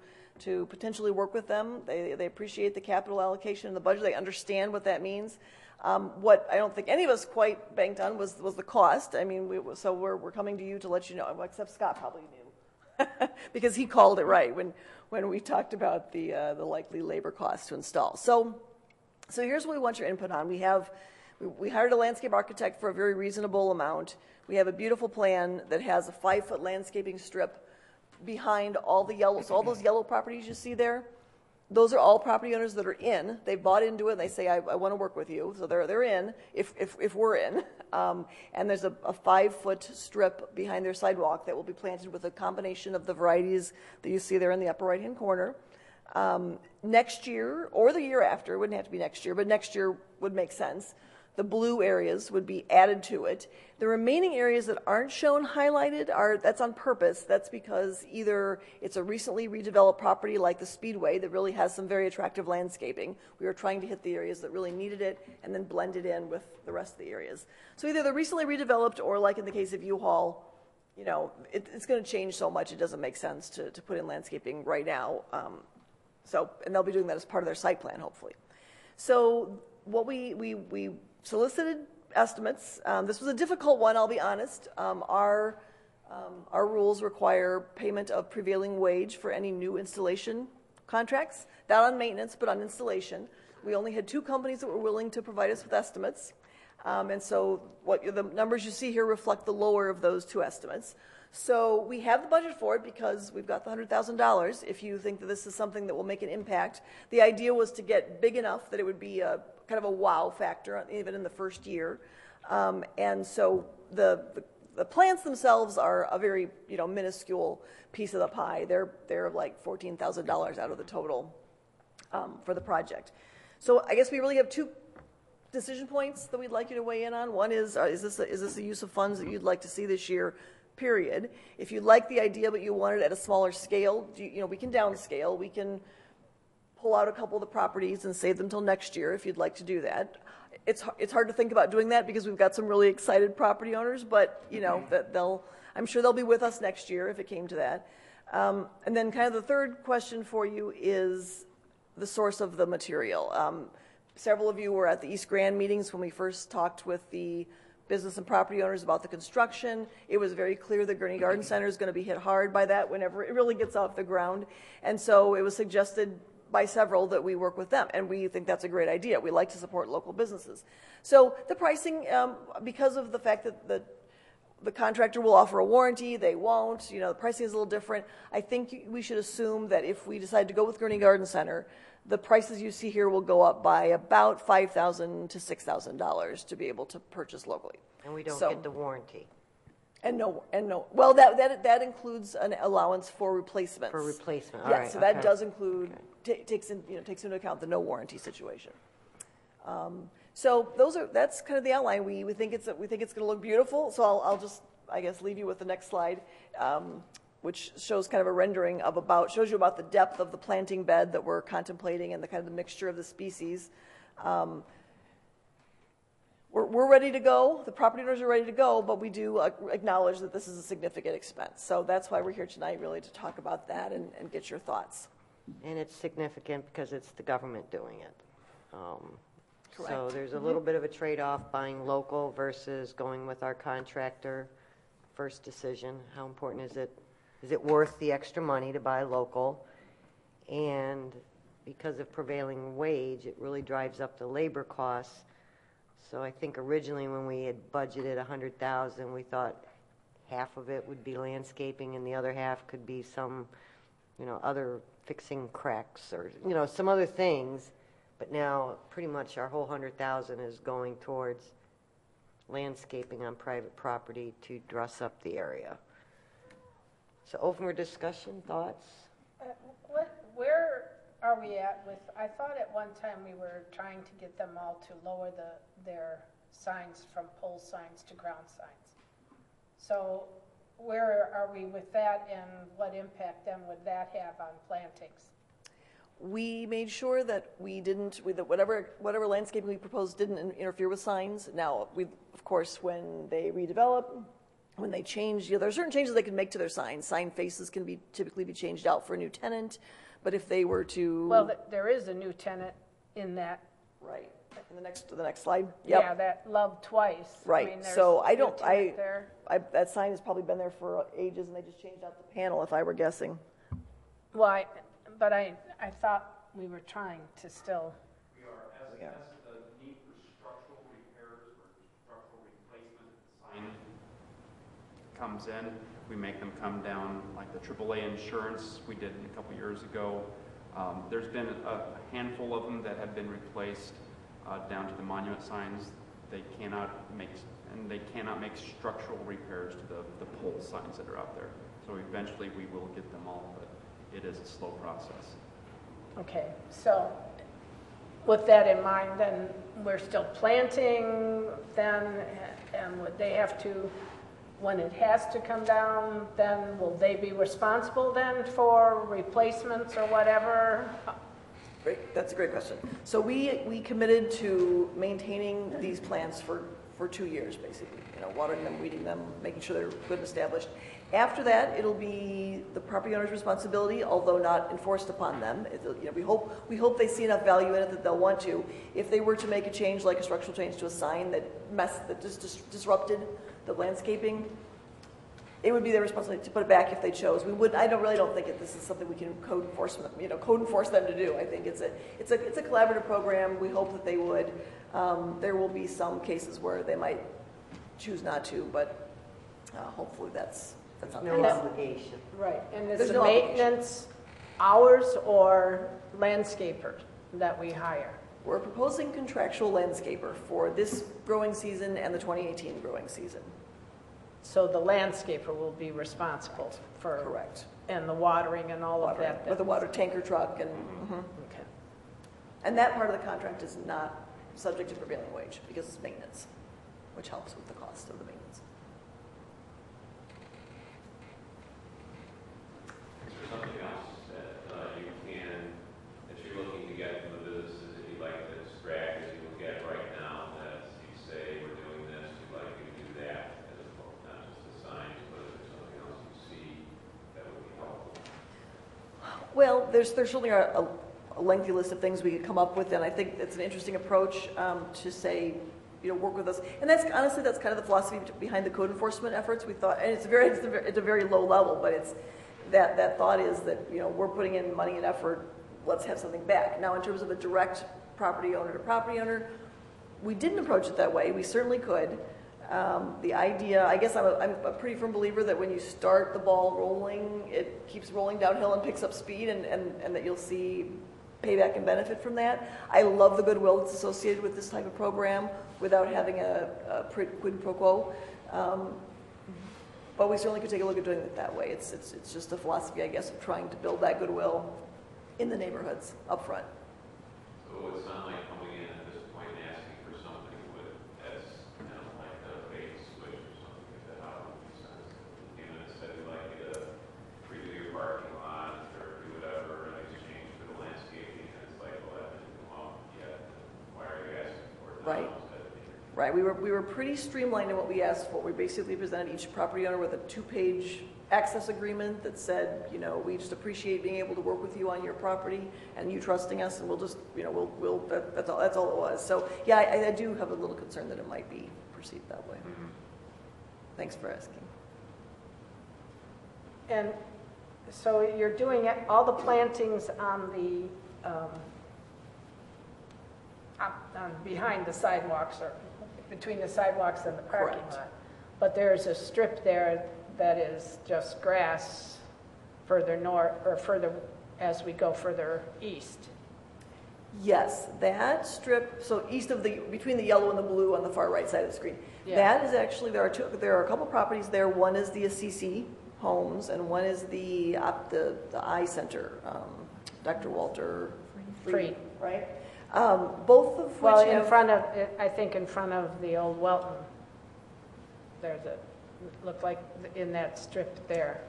Speaker 9: potentially work with them. They appreciate the capital allocation and the budget. They understand what that means. What I don't think any of us quite banked on was the cost. I mean, we're coming to you to let you know, except Scott probably knew. Because he called it right when we talked about the likely labor costs to install. So here's what we want your input on. We hired a landscape architect for a very reasonable amount. We have a beautiful plan that has a 5-foot landscaping strip behind all the yellow. So all those yellow properties you see there, those are all property owners that are in. They've bought into it. And they say, I want to work with you. So they're in if we're in. And there's a 5-foot strip behind their sidewalk that will be planted with a combination of the varieties that you see there in the upper right-hand corner. Next year or the year after, it wouldn't have to be next year, but next year would make sense. The blue areas would be added to it. The remaining areas that aren't shown highlighted that's on purpose. That's because either it's a recently redeveloped property like the Speedway that really has some very attractive landscaping. We were trying to hit the areas that really needed it and then blend it in with the rest of the areas. So either they're recently redeveloped or, like in the case of U-Haul, it's going to change so much it doesn't make sense to put in landscaping right now. And they'll be doing that as part of their site plan, hopefully. So what we solicited estimates. This was a difficult one, I'll be honest. Our rules require payment of prevailing wage for any new installation contracts, not on maintenance, but on installation. We only had 2 companies that were willing to provide us with estimates. And so the numbers you see here reflect the lower of those 2 estimates. So we have the budget for it because we've got the $100,000 if you think that this is something that will make an impact. The idea was to get big enough that it would be kind of a wow factor even in the first year. And so the the plants themselves are a very, minuscule piece of the pie. They're like $14,000 out of the total for the project. So I guess we really have two decision points that we'd like you to weigh in on. One is this a use of funds that you'd like to see this year, period? If you like the idea but you want it at a smaller scale, we can downscale. We can pull out a couple of the properties and save them till next year if you'd like to do that. It's hard to think about doing that because we've got some really excited property owners, but I'm sure they'll be with us next year if it came to that. And then kind of the third question for you is the source of the material. Several of you were at the East Grand meetings when we first talked with the business and property owners about the construction. It was very clear the Gurnee Garden Center is going to be hit hard by that whenever it really gets off the ground. And so it was suggested by several that we work with them, and we think that's a great idea. We like to support local businesses. So the pricing, because of the fact that the contractor will offer a warranty, they won't, the pricing is a little different. I think we should assume that if we decide to go with Gurnee Garden Center, the prices you see here will go up by about $5,000 to $6,000 to be able to purchase locally.
Speaker 1: And we don't get the warranty.
Speaker 9: And no. Well, that includes an allowance for replacements.
Speaker 1: For replacement, all
Speaker 9: yeah,
Speaker 1: right.
Speaker 9: So that does include, takes into account the no warranty situation. So that's kind of the outline. We think it's going to look beautiful. So I'll just, I guess, leave you with the next slide, which shows kind of a rendering of shows you about the depth of the planting bed that we're contemplating and the kind of the mixture of the species. We're ready to go. The property owners are ready to go, but we do acknowledge that this is a significant expense. So that's why we're here tonight, really, to talk about that and get your thoughts.
Speaker 1: And it's significant because it's the government doing it.
Speaker 9: Correct.
Speaker 1: So there's a little bit of a trade-off buying local versus going with our contractor. First decision, how important is it? Is it worth the extra money to buy local? And because of prevailing wage, it really drives up the labor costs. So I think originally when we had budgeted $100,000, we thought half of it would be landscaping and the other half could be some, other fixing cracks or, some other things. But now pretty much our whole $100,000 is going towards landscaping on private property to dress up the area. So open for discussion, thoughts?
Speaker 3: Where are we at with, I thought at one time we were trying to get them all to lower their signs from pole signs to ground signs. So where are we with that and what impact then would that have on plantings?
Speaker 9: We made sure that that whatever landscaping we proposed didn't interfere with signs. Now, of course, when they redevelop, when they change, there are certain changes they can make to their signs. Sign faces can typically be changed out for a new tenant, but if they were to...
Speaker 3: Well, there is a new tenant in that.
Speaker 9: Right. In the next slide. Yep.
Speaker 3: Yeah, that Love Twice.
Speaker 9: Right.
Speaker 3: I mean,
Speaker 9: so
Speaker 3: that
Speaker 9: sign has probably been there for ages, and they just changed out the panel, if I were guessing.
Speaker 3: Well, I thought we were trying to still.
Speaker 10: We are. As the need for structural repairs or structural replacement sign comes in, we make them come down, like the AAA insurance we did a couple years ago. There's been a handful of them that have been replaced down to the monument signs. They cannot make structural repairs to the pole signs that are out there. So eventually we will get them all, but it is a slow process.
Speaker 3: Okay, so with that in mind, then we're still planting then, and would they have to, when it has to come down, then will they be responsible then for replacements or whatever?
Speaker 9: Great, that's a great question. So we committed to maintaining these plants for 2 years, basically. Watering them, weeding them, making sure they're good and established. After that, it'll be the property owner's responsibility, although not enforced upon them. We hope they see enough value in it that they'll want to. If they were to make a change, like a structural change to a sign that just disrupted the landscaping, it would be their responsibility to put it back if they chose. I really don't think this is something we can code enforce them to do. I think it's a collaborative program. We hope that they would. There will be some cases where they might choose not to, but hopefully that's not
Speaker 1: No obligation.
Speaker 3: Right, and is
Speaker 9: There's
Speaker 3: the
Speaker 9: no
Speaker 3: maintenance ours or landscapers that we hire?
Speaker 9: We're proposing contractual landscaper for this growing season and the 2018 growing season.
Speaker 3: So the landscaper will be responsible for.
Speaker 9: Correct.
Speaker 3: And the watering and all of that.
Speaker 9: With the water tanker truck and,
Speaker 3: Okay.
Speaker 9: and that part of the contract is not subject to prevailing wage because it's maintenance, which helps with the cost of the maintenance.
Speaker 7: Is there something else that you're looking to get from the businesses that you'd like to extract as you look at right now, that you say we're doing this, you'd like you to do that, as opposed not just the signs, but if there's something else you see that would be helpful?
Speaker 9: Well, there's certainly a lengthy list of things we could come up with, and I think it's an interesting approach to say, work with us. And that's honestly, that's kind of the philosophy behind the code enforcement efforts. We thought, and it's a very low level, but it's that thought is that we're putting in money and effort. Let's have something back. Now, in terms of a direct property owner to property owner, we didn't approach it that way. We certainly could. The idea, I guess I'm a pretty firm believer that when you start the ball rolling, it keeps rolling downhill and picks up speed, and that you'll see payback and benefit from that. I love the goodwill that's associated with this type of program without having a quid pro quo. But we certainly could take a look at doing it that way. It's just a philosophy, I guess, of trying to build that goodwill in the neighborhoods up front.
Speaker 7: So it's not like coming in at this point and asking for something that's like a bait switch or something like that. How would it make sense? Came in and said, we'd like you to redo your parking lot or do whatever in exchange for the landscaping, and it's like, well, that didn't come up yet. Why are you asking for it now?
Speaker 9: Right. Right. We were pretty streamlined in what we asked for. We basically presented each property owner with a 2-page access agreement that said, we just appreciate being able to work with you on your property and you trusting us, and we'll just, that's all it was. So yeah, I do have a little concern that it might be perceived that way.
Speaker 7: Mm-hmm.
Speaker 9: Thanks for asking.
Speaker 3: And so you're doing all the plantings on behind the sidewalks or between the sidewalks and the parking
Speaker 9: Correct.
Speaker 3: lot. But there's a strip there that is just grass further north or further as we go further east.
Speaker 9: Yes, that strip, so east of between the yellow and the blue on the far right side of the screen.
Speaker 3: Yeah.
Speaker 9: That is actually, there are a couple properties there. One is the Assisi Homes and one is the eye center, Dr. Walter Freed, right? Both of which
Speaker 3: Well, in
Speaker 9: have,
Speaker 3: front of, I think in front of the old Welton, there's looked like in that strip there,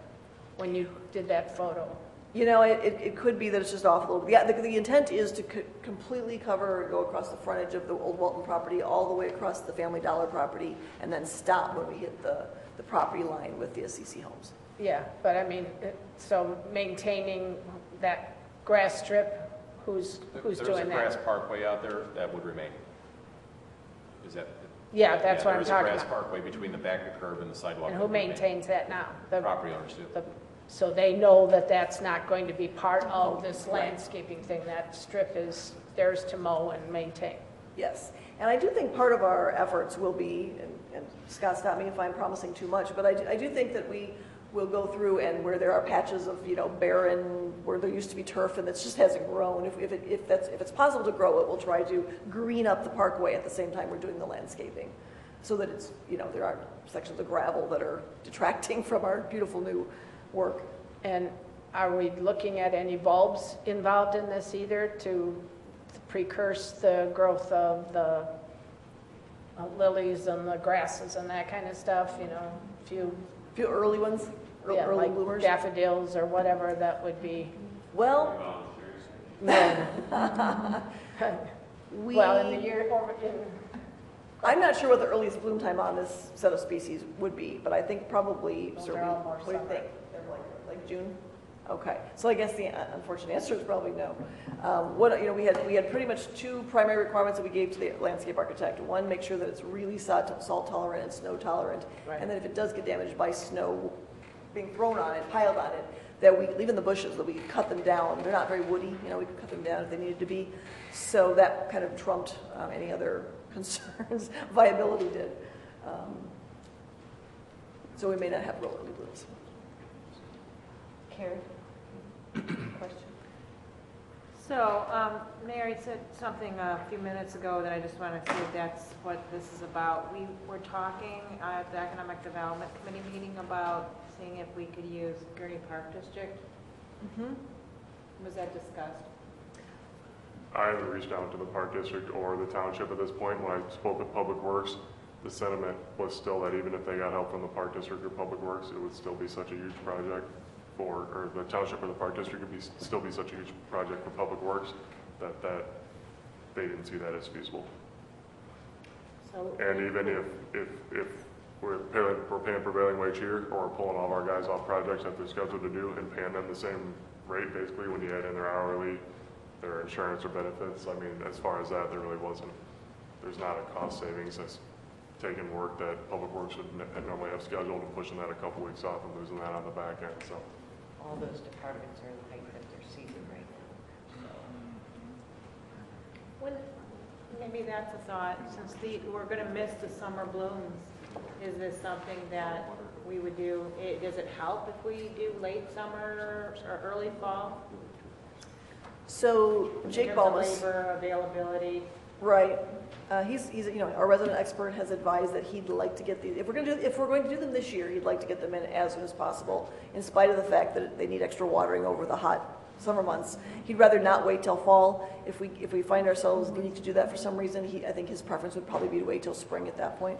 Speaker 3: when you did that photo.
Speaker 9: it could be that it's just off a little. Yeah, the intent is to completely go across the frontage of the old Welton property, all the way across the Family Dollar property, and then stop when we hit the property line with the Assisi Homes.
Speaker 3: Yeah, but I mean, so maintaining that grass strip, who's doing that?
Speaker 7: There's a grass parkway out there that would remain. Is that?
Speaker 3: Yeah, that's what I'm talking
Speaker 7: There's a grass
Speaker 3: about.
Speaker 7: parkway between the back of the curb and the sidewalk.
Speaker 3: And who
Speaker 7: that would remain.
Speaker 3: maintains that now? The
Speaker 7: Property owners do.
Speaker 3: So they know that that's not going to be part of this landscaping thing. That strip is theirs to mow and maintain.
Speaker 9: Yes, and I do think part of our efforts will be, and Scott, stop me if I'm promising too much, but I do think that we will go through and where there are patches of barren, where there used to be turf and it just hasn't grown. If it's possible to grow it, we'll try to green up the parkway at the same time we're doing the landscaping, so that it's there aren't sections of gravel that are detracting from our beautiful new work.
Speaker 3: And are we looking at any bulbs involved in this either to precurse the growth of the lilies and the grasses and that kind of stuff? A few
Speaker 9: Early ones, early
Speaker 3: like
Speaker 9: bloomers.
Speaker 3: daffodils or whatever that would be.
Speaker 9: Well,
Speaker 3: No. Well, in the year over in.
Speaker 9: I'm not sure what the earliest bloom time on this set of species would be, but I think probably,
Speaker 3: Well,
Speaker 9: certainly,
Speaker 3: they're all more
Speaker 9: what do you
Speaker 3: summer.
Speaker 9: think? They're like June? Okay, so I guess the unfortunate answer is probably no. We had pretty much 2 primary requirements that we gave to the landscape architect. One, make sure that it's really salt tolerant and snow tolerant,
Speaker 3: Right.
Speaker 9: and then if it does get damaged by snow being thrown on it, piled on it, that we leave in the bushes, that we could cut them down. They're not very woody, we could cut them down if they needed to be. So that kind of trumped any other concerns. Viability did. So we may not have real early blooms. Karen? Question?
Speaker 11: So, Mary said something a few minutes ago that I just want to see if that's what this is about. We were talking at the Economic Development Committee meeting about seeing if we could use Gurnee Park District. Was that discussed?
Speaker 5: I haven't reached out to the Park District or the township at this point. When I spoke with Public Works, the sentiment was still that even if they got help from the Park District or Public Works, it would still be such a huge project or the township or the Park District would still be such a huge project for Public Works that they didn't see that as feasible.
Speaker 11: So,
Speaker 5: And even if we're paying prevailing wage here, or we're pulling all of our guys off projects that they're scheduled to do and paying them the same rate, basically, when you add in their hourly, their insurance or benefits, I mean, as far as that, there's not a cost savings. That's taking work that Public Works would normally have scheduled and pushing that a couple weeks off and losing that on the back end, so.
Speaker 1: All those departments are in the height of their season right now.
Speaker 11: maybe that's a thought, since we're going to miss the summer blooms. Is this something that we would do? Does it help if we do late summer or early fall?
Speaker 9: So Jake
Speaker 11: In terms of
Speaker 9: Balmas,
Speaker 11: labor availability.
Speaker 9: right? He's our resident expert has advised that he'd like to get these. If we're going to do them this year, he'd like to get them in as soon as possible, in spite of the fact that they need extra watering over the hot summer months. He'd rather not wait till fall. If we find ourselves needing to do that for some reason, I think his preference would probably be to wait till spring at that point.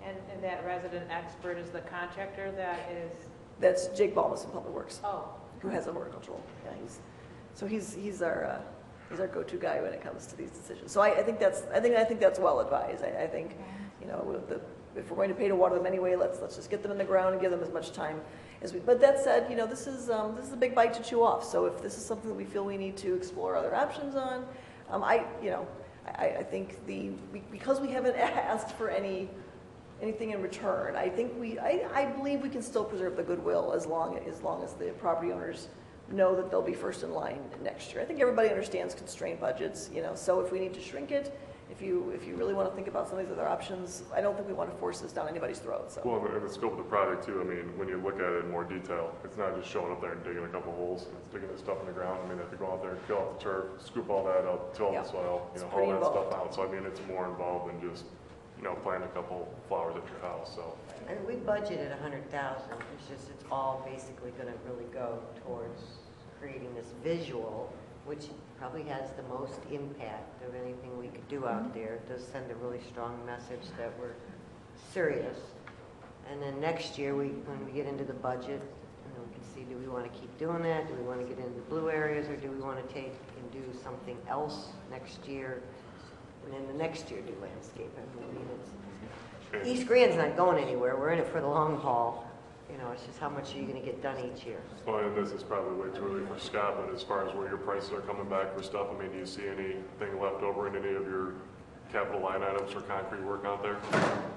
Speaker 11: And that resident expert is the contractor that is.
Speaker 9: That's Jake Balmas in Public Works,
Speaker 11: Oh,
Speaker 9: who has odor control. Yeah, he's our go-to guy when it comes to these decisions. So I think that's well advised. I think if we're going to pay to water them anyway, let's just get them in the ground and give them as much time as we. But that said, this is a big bite to chew off. So if this is something that we feel we need to explore other options on, I think because we haven't asked for anything in return, I believe we can still preserve the goodwill as long as the property owners know that they'll be first in line next year. I think everybody understands constrained budgets, so if we need to shrink it, if you really want to think about some of these other options, I don't think we want to force this down anybody's throat. So.
Speaker 5: Well, in the scope of the project too, I mean, when you look at it in more detail, it's not just showing up there and digging a couple holes, it's digging this stuff in the ground. I mean, they have to go out there and fill out the turf, scoop all that up, till the soil, haul that stuff out. So I mean, it's more involved than just, plant a couple flowers at your house, so.
Speaker 1: And we budgeted $100,000. It's all basically going to really go towards creating this visual, which probably has the most impact of anything we could do out there. It does send a really strong message that we're serious. And then next year, when we get into the budget, we can see, do we want to keep doing that? Do we want to get into the blue areas, or do we want to take and do something else next year? And then the next year do landscape. I mean, East Grand's not going anywhere. We're in it for the long haul. It's just how much are you going to get done each year.
Speaker 5: Well, and this is probably way too early for Scott, but as far as where your prices are coming back for stuff, I mean, do you see anything left over in any of your capital line items for concrete work out there?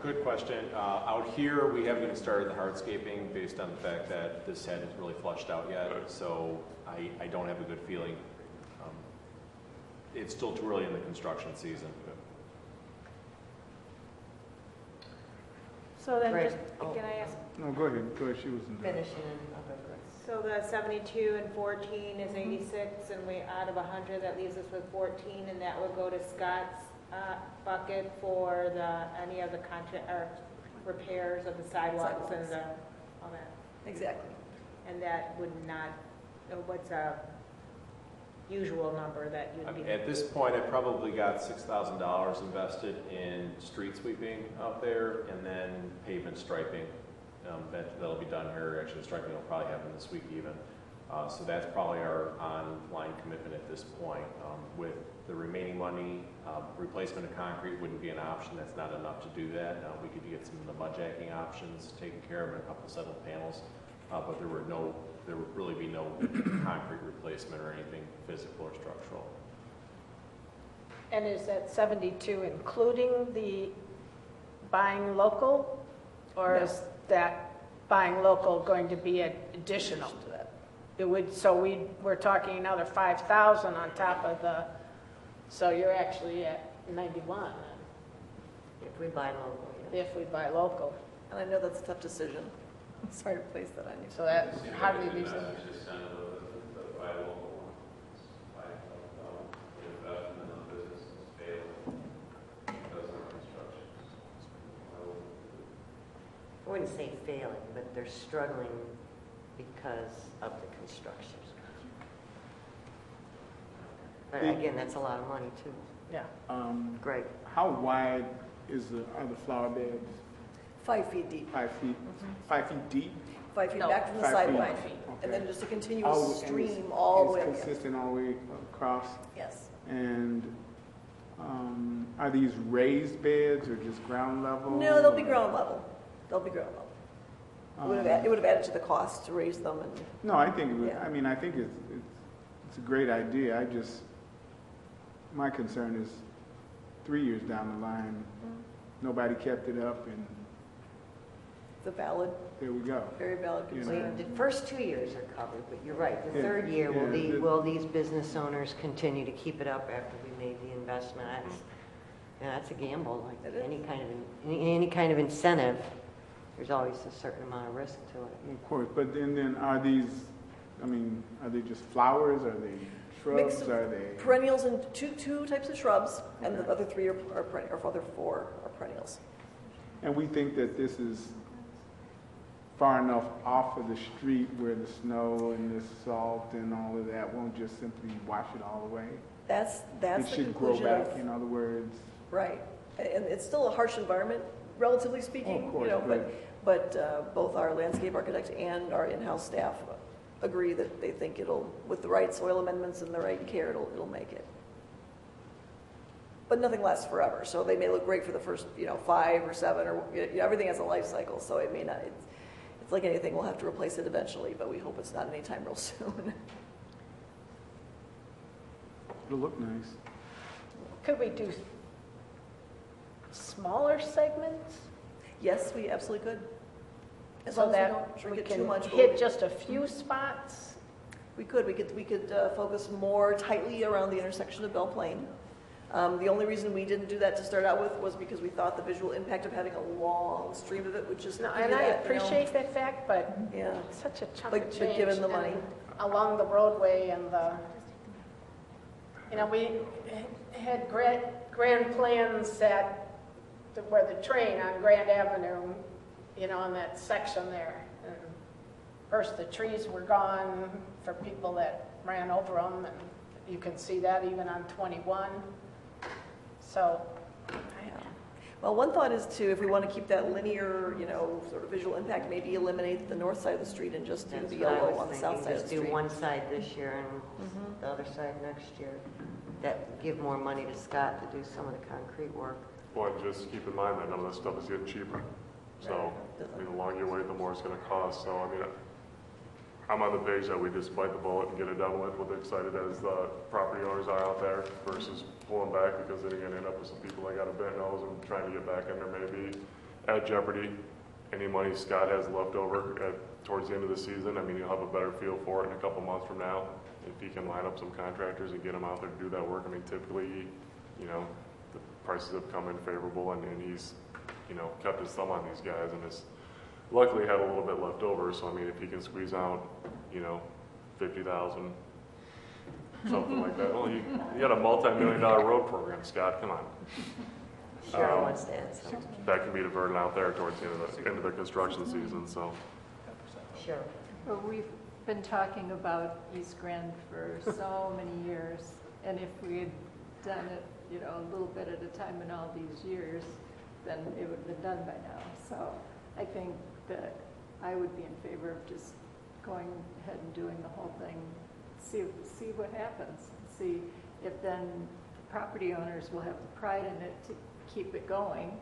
Speaker 7: Good question. Out here, we haven't even started the hardscaping based on the fact that this head isn't really flushed out yet, so I don't have a good feeling. It's still too early in the construction season.
Speaker 11: So then
Speaker 1: Right.
Speaker 11: can I ask?
Speaker 8: No, go ahead. She was in there.
Speaker 1: Finishing and
Speaker 11: So the 72 and 14 is 86, and we out of 100, that leaves us with 14, and that would go to Scott's bucket for any of the repairs of the sidewalks and all that.
Speaker 9: Exactly.
Speaker 11: And that would not. What's a usual number that you'd be?
Speaker 7: At this point, I probably got $6,000 invested in street sweeping out there, and then pavement striping. That'll be done here. Actually, the striping will probably happen this week even. So that's probably our on-line commitment at this point. With the remaining money, replacement of concrete wouldn't be an option. That's not enough to do that. We could get some of the mud jacking options taken care of and a couple settled panels, but there would really be no concrete replacement or anything physical or structural.
Speaker 11: And is that 72 including the buying local, or
Speaker 9: No.
Speaker 11: is that buying local going to be additional to that? It would. So we're talking another 5,000 on top of the. So you're actually at 91 then,
Speaker 1: if we buy local. Yeah.
Speaker 11: if we buy local.
Speaker 9: And I know that's a tough decision. I'm sorry to place that on you.
Speaker 11: So that how do we do that?
Speaker 1: wouldn't say failing, but they're struggling because of the construction. But again, that's a lot of money too.
Speaker 3: Yeah.
Speaker 1: Great.
Speaker 8: How wide are the flower beds?
Speaker 9: 5 feet deep,
Speaker 8: 5 feet? 5 feet deep?
Speaker 9: 5 feet
Speaker 3: No,
Speaker 9: back from the
Speaker 8: 5 feet.
Speaker 9: sidewalk.
Speaker 3: 5 feet.
Speaker 9: And then just a continuous
Speaker 8: Oh, and
Speaker 9: stream all the way up.
Speaker 8: It's consistent all the way across?
Speaker 9: Yes.
Speaker 8: And are these raised beds or just ground level?
Speaker 9: No, they'll be ground level. They'll be ground level. It would
Speaker 8: Um,
Speaker 9: have added to the cost to raise them and,
Speaker 8: No, I think,
Speaker 9: Yeah.
Speaker 8: I mean, I think it's a great idea. My concern is 3 years down the line, nobody kept it up, and
Speaker 9: the valid,
Speaker 8: there we go.
Speaker 9: very valid
Speaker 8: You
Speaker 9: concern.
Speaker 8: know.
Speaker 1: The first 2 years are covered, but you're right, the
Speaker 8: Yeah,
Speaker 1: third year,
Speaker 8: yeah,
Speaker 1: will these business owners continue to keep it up after we made the investment? That's a gamble,
Speaker 9: It
Speaker 1: like
Speaker 9: is.
Speaker 8: Mm-hmm.
Speaker 1: any kind of incentive, there's always a certain amount of risk to it.
Speaker 8: Of course, but then are these, I mean, are they just flowers? Are they
Speaker 9: Mix
Speaker 8: shrubs?
Speaker 9: of
Speaker 8: Are they?
Speaker 9: Perennials and two types of shrubs, and the other three are perennial, or other four are perennials.
Speaker 8: And we think that this is far enough off of the street where the snow and the salt and all of that won't just simply wash it all away?
Speaker 9: That's
Speaker 8: It
Speaker 9: the
Speaker 8: should grow
Speaker 9: conclusion
Speaker 8: back,
Speaker 9: of,
Speaker 8: in other words.
Speaker 9: right. And it's still a harsh environment, relatively speaking,
Speaker 8: Of course,
Speaker 9: you know, but both our landscape architect and our in-house staff agree that they think with the right soil amendments and the right care, it'll make it. But nothing lasts forever, so they may look great for the first, 5 or 7, or everything has a life cycle, so it may not. It's like anything, we'll have to replace it eventually, but we hope it's not anytime real soon.
Speaker 8: It'll look nice.
Speaker 3: Could we do smaller segments?
Speaker 9: Yes, we absolutely could. As
Speaker 3: So
Speaker 9: long as we
Speaker 3: that
Speaker 9: don't shrink
Speaker 3: we
Speaker 9: it too
Speaker 3: can
Speaker 9: much.
Speaker 3: hit just a few spots?
Speaker 9: We could focus more tightly around the intersection of Belle Plaine. The only reason we didn't do that to start out with was because we thought the visual impact of having a long stream of it would just
Speaker 3: No,
Speaker 9: give
Speaker 3: and
Speaker 9: you
Speaker 3: I
Speaker 9: that,
Speaker 3: appreciate that fact, but
Speaker 9: Yeah,
Speaker 3: it's such a chunk
Speaker 9: But-
Speaker 3: of
Speaker 9: but
Speaker 3: change.
Speaker 9: given the
Speaker 3: and
Speaker 9: money.
Speaker 3: Along the roadway and we had grand plans where the train on Grand Avenue, in that section there. And first, the trees were gone for people that ran over them, and you can see that even on 21. So,
Speaker 9: well, one thought is if we want to keep that linear, sort of visual impact, maybe eliminate the north side of the street and just do
Speaker 1: That's
Speaker 9: the
Speaker 1: what I
Speaker 9: yellow
Speaker 1: was
Speaker 9: on the
Speaker 1: thinking,
Speaker 9: south side of
Speaker 1: just
Speaker 9: the
Speaker 1: do
Speaker 9: street.
Speaker 1: one side this year and the other side next year. That would give more money to Scott to do some of the concrete work.
Speaker 5: Well, and just keep in mind that none of this stuff is getting cheaper. So, I mean, the longer you wait, the more it's gonna cost. So, I mean, I'm on the page that we just bite the bullet and get it done with excited as the property owners are out there versus pulling back because then you're gonna end up with some people that got a bent nose and trying to get back in there maybe at jeopardy. Any money Scott has left over towards the end of the season, I mean, you'll have a better feel for it in a couple months from now. If he can line up some contractors and get them out there to do that work, I mean, typically, the prices have come in favorable and he's, kept his thumb on these guys and has luckily had a little bit left over. So, I mean, if he can squeeze out, 50,000, something like that. Well, you got a multi-million-dollar road program, Scott, come on.
Speaker 1: Cheryl wants to add something.
Speaker 5: That can be diverted out there towards the end of the construction season, so.
Speaker 1: Sure.
Speaker 4: Well, we've been talking about East Grand for so many years, and if we had done it, a little bit at a time in all these years, then it would have been done by now. So I think that I would be in favor of just going ahead and doing the whole thing, see what happens, see if then the property owners will have the pride in it to keep it going,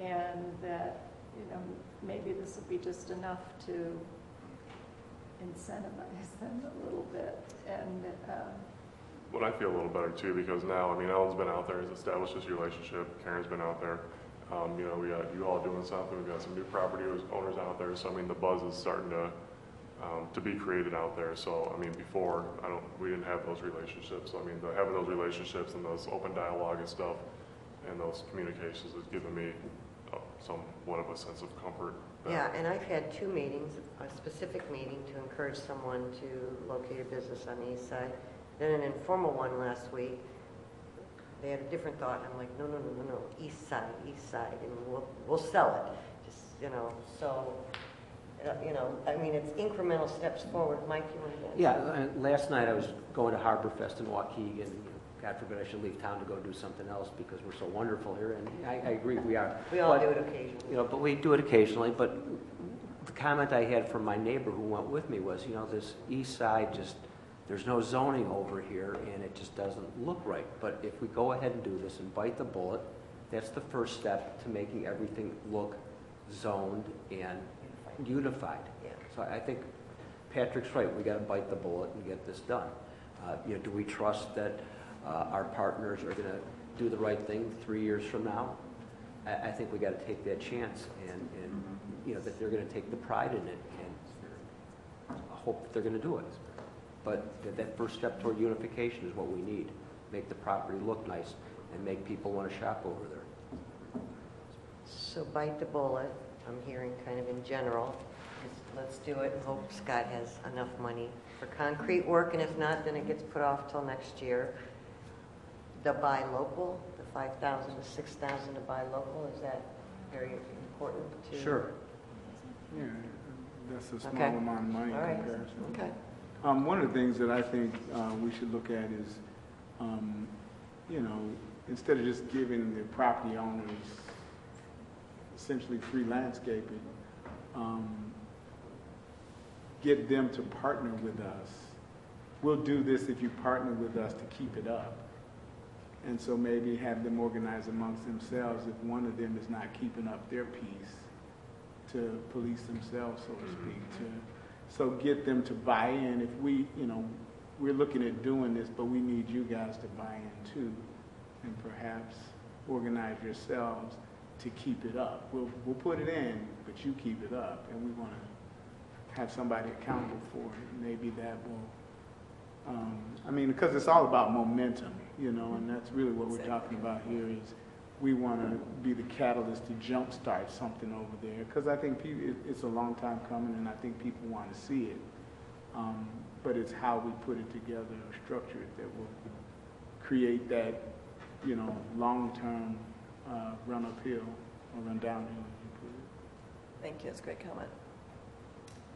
Speaker 4: and that, maybe this will be just enough to incentivize them a little bit. And
Speaker 5: Well, I feel a little better too because now, I mean, Ellen's been out there, has established this relationship. Karen's been out there. We got you all doing something. We've got some new property owners out there. So, I mean, the buzz is starting to be created out there. So, I mean, before, we didn't have those relationships. So, I mean, having those relationships and those open dialogue and stuff and those communications has given me somewhat of a sense of comfort.
Speaker 1: Yeah, and I've had 2 meetings, a specific meeting to encourage someone to locate a business on the east side, then an informal one last week. They had a different thought, and I'm like, no, east side, and we'll sell it. Just so, I mean, it's incremental steps forward. Mike, you want to?
Speaker 12: Yeah, last night I was going to Harborfest in Waukegan. God forbid I should leave town to go do something else because we're so wonderful here, and I agree, we are.
Speaker 1: We all do it occasionally.
Speaker 12: But we do it occasionally, but the comment I had from my neighbor who went with me was, this east side there's no zoning over here, and it just doesn't look right. But if we go ahead and do this and bite the bullet, that's the first step to making everything look zoned and unified.
Speaker 1: Yeah.
Speaker 12: So I think Patrick's right. We got to bite the bullet and get this done. Do we trust that our partners are going to do the right thing 3 years from now? I think we got to take that chance, and that they're going to take the pride in it, and I hope that they're going to do it. But that first step toward unification is what we need. Make the property look nice and make people want to shop over there.
Speaker 1: So bite the bullet, I'm hearing kind of in general. Let's do it and hope Scott has enough money for concrete work, and if not, then it gets put off till next year. The buy local, the 5,000 to 6,000 to buy local, is that very important to?
Speaker 12: Sure.
Speaker 8: Yeah, that's a small
Speaker 1: Okay.
Speaker 8: amount of money in
Speaker 1: All right.
Speaker 8: comparison.
Speaker 1: Okay.
Speaker 8: One of the things that I think we should look at is, instead of just giving the property owners essentially free landscaping, get them to partner with us. We'll do this if you partner with us to keep it up. And so maybe have them organize amongst themselves if one of them is not keeping up their piece, to police themselves, so to speak, so get them to buy in. If we're looking at doing this, but we need you guys to buy in too, and perhaps organize yourselves to keep it up. We'll put it in, but you keep it up, and we want to have somebody accountable for it. Maybe that will, because it's all about momentum, and that's really what we're talking about here is we want to be the catalyst to jumpstart something over there, because I think it's a long time coming, and I think people want to see it. But it's how we put it together or structure it that will create that, long-term run uphill or run downhill, as you put it.
Speaker 9: Thank you, that's a great comment.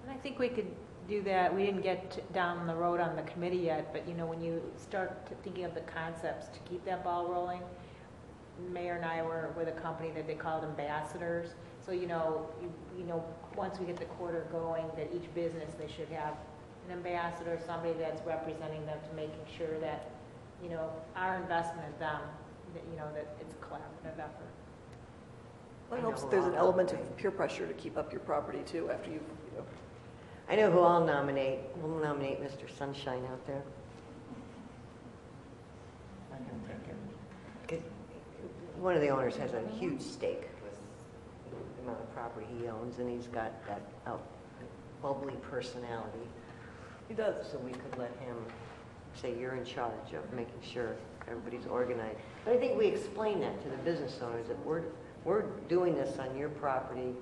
Speaker 11: And I think we could do that. We didn't get down the road on the committee yet, but when you start thinking of the concepts to keep that ball rolling, Mayor and I were with a company that they called ambassadors. So once we get the quarter going, that each business they should have an ambassador, somebody that's representing them to making sure that our investment in them, that it's a collaborative effort.
Speaker 9: Well, it helps if there's an element of peer pressure to keep up your property too after you've.
Speaker 1: I know who I'll nominate. We'll nominate Mr. Sunshine out there. Let him take it. One of the owners has a huge stake with the amount of property he owns, and he's got that bubbly personality.
Speaker 9: He does.
Speaker 1: So we could let him say, you're in charge of making sure everybody's organized. But I think we explain that to the business owners, that we're doing this on your property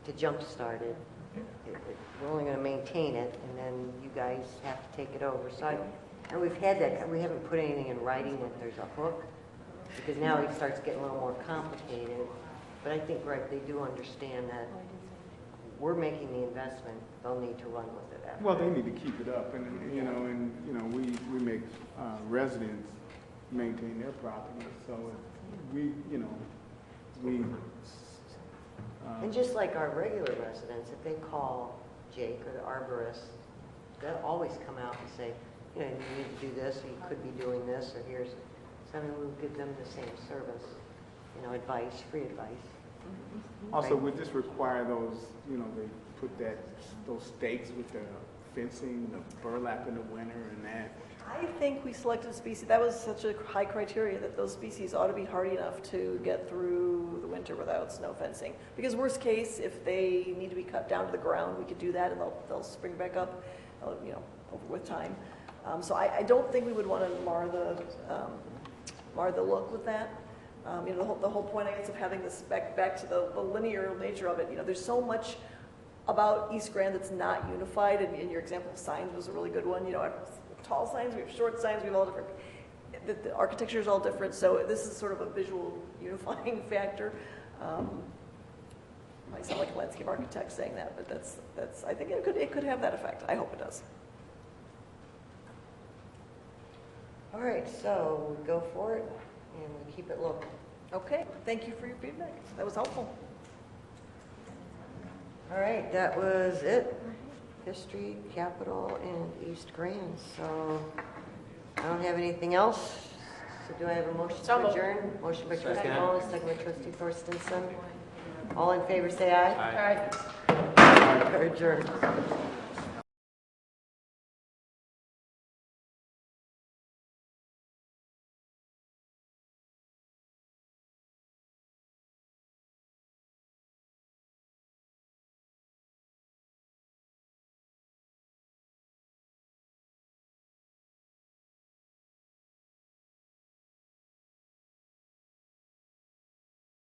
Speaker 1: to jumpstart it. We're only going to maintain it, and then you guys have to take it over. So and we've had that. We haven't put anything in writing that there's a hook, because now it starts getting a little more complicated. But I think, they do understand that we're making the investment. They'll need to run with it after.
Speaker 8: Well, they need to keep it up, and we make residents maintain their property. So
Speaker 1: and just like our regular residents, if they call Jake or the arborist, they'll always come out and say, you need to do this, or you could be doing this, or here's. So we'll give them the same service, advice, free advice.
Speaker 8: Also, would this require those, they put those stakes with the fencing, the burlap in the winter and that?
Speaker 9: I think we selected a species, that was such a high criteria that those species ought to be hardy enough to get through the winter without snow fencing. Because worst case, if they need to be cut down to the ground, we could do that and they'll spring back up, over with time. So I don't think we would want to mar the look with that. The whole point, I guess, of having this back to the linear nature of it. There's so much about East Grand that's not unified, and your example of signs was a really good one. I have tall signs, we have short signs, we have all different. The architecture is all different, so this is sort of a visual unifying factor. Might sound like a landscape architect saying that, but that's I think it could have that effect. I hope it does.
Speaker 1: All right, so we go for it and we keep it local.
Speaker 9: Okay, thank you for your feedback. That was helpful.
Speaker 1: All right, that was it. History, Capital, and East Grand. So I don't have anything else. So do I have a motion
Speaker 3: So
Speaker 1: to
Speaker 3: moved.
Speaker 1: adjourn? Motion by trustee
Speaker 12: Second.
Speaker 1: Wallace, second by trustee Thorstensen. All in favor, say aye.
Speaker 3: All right.
Speaker 1: We're adjourned.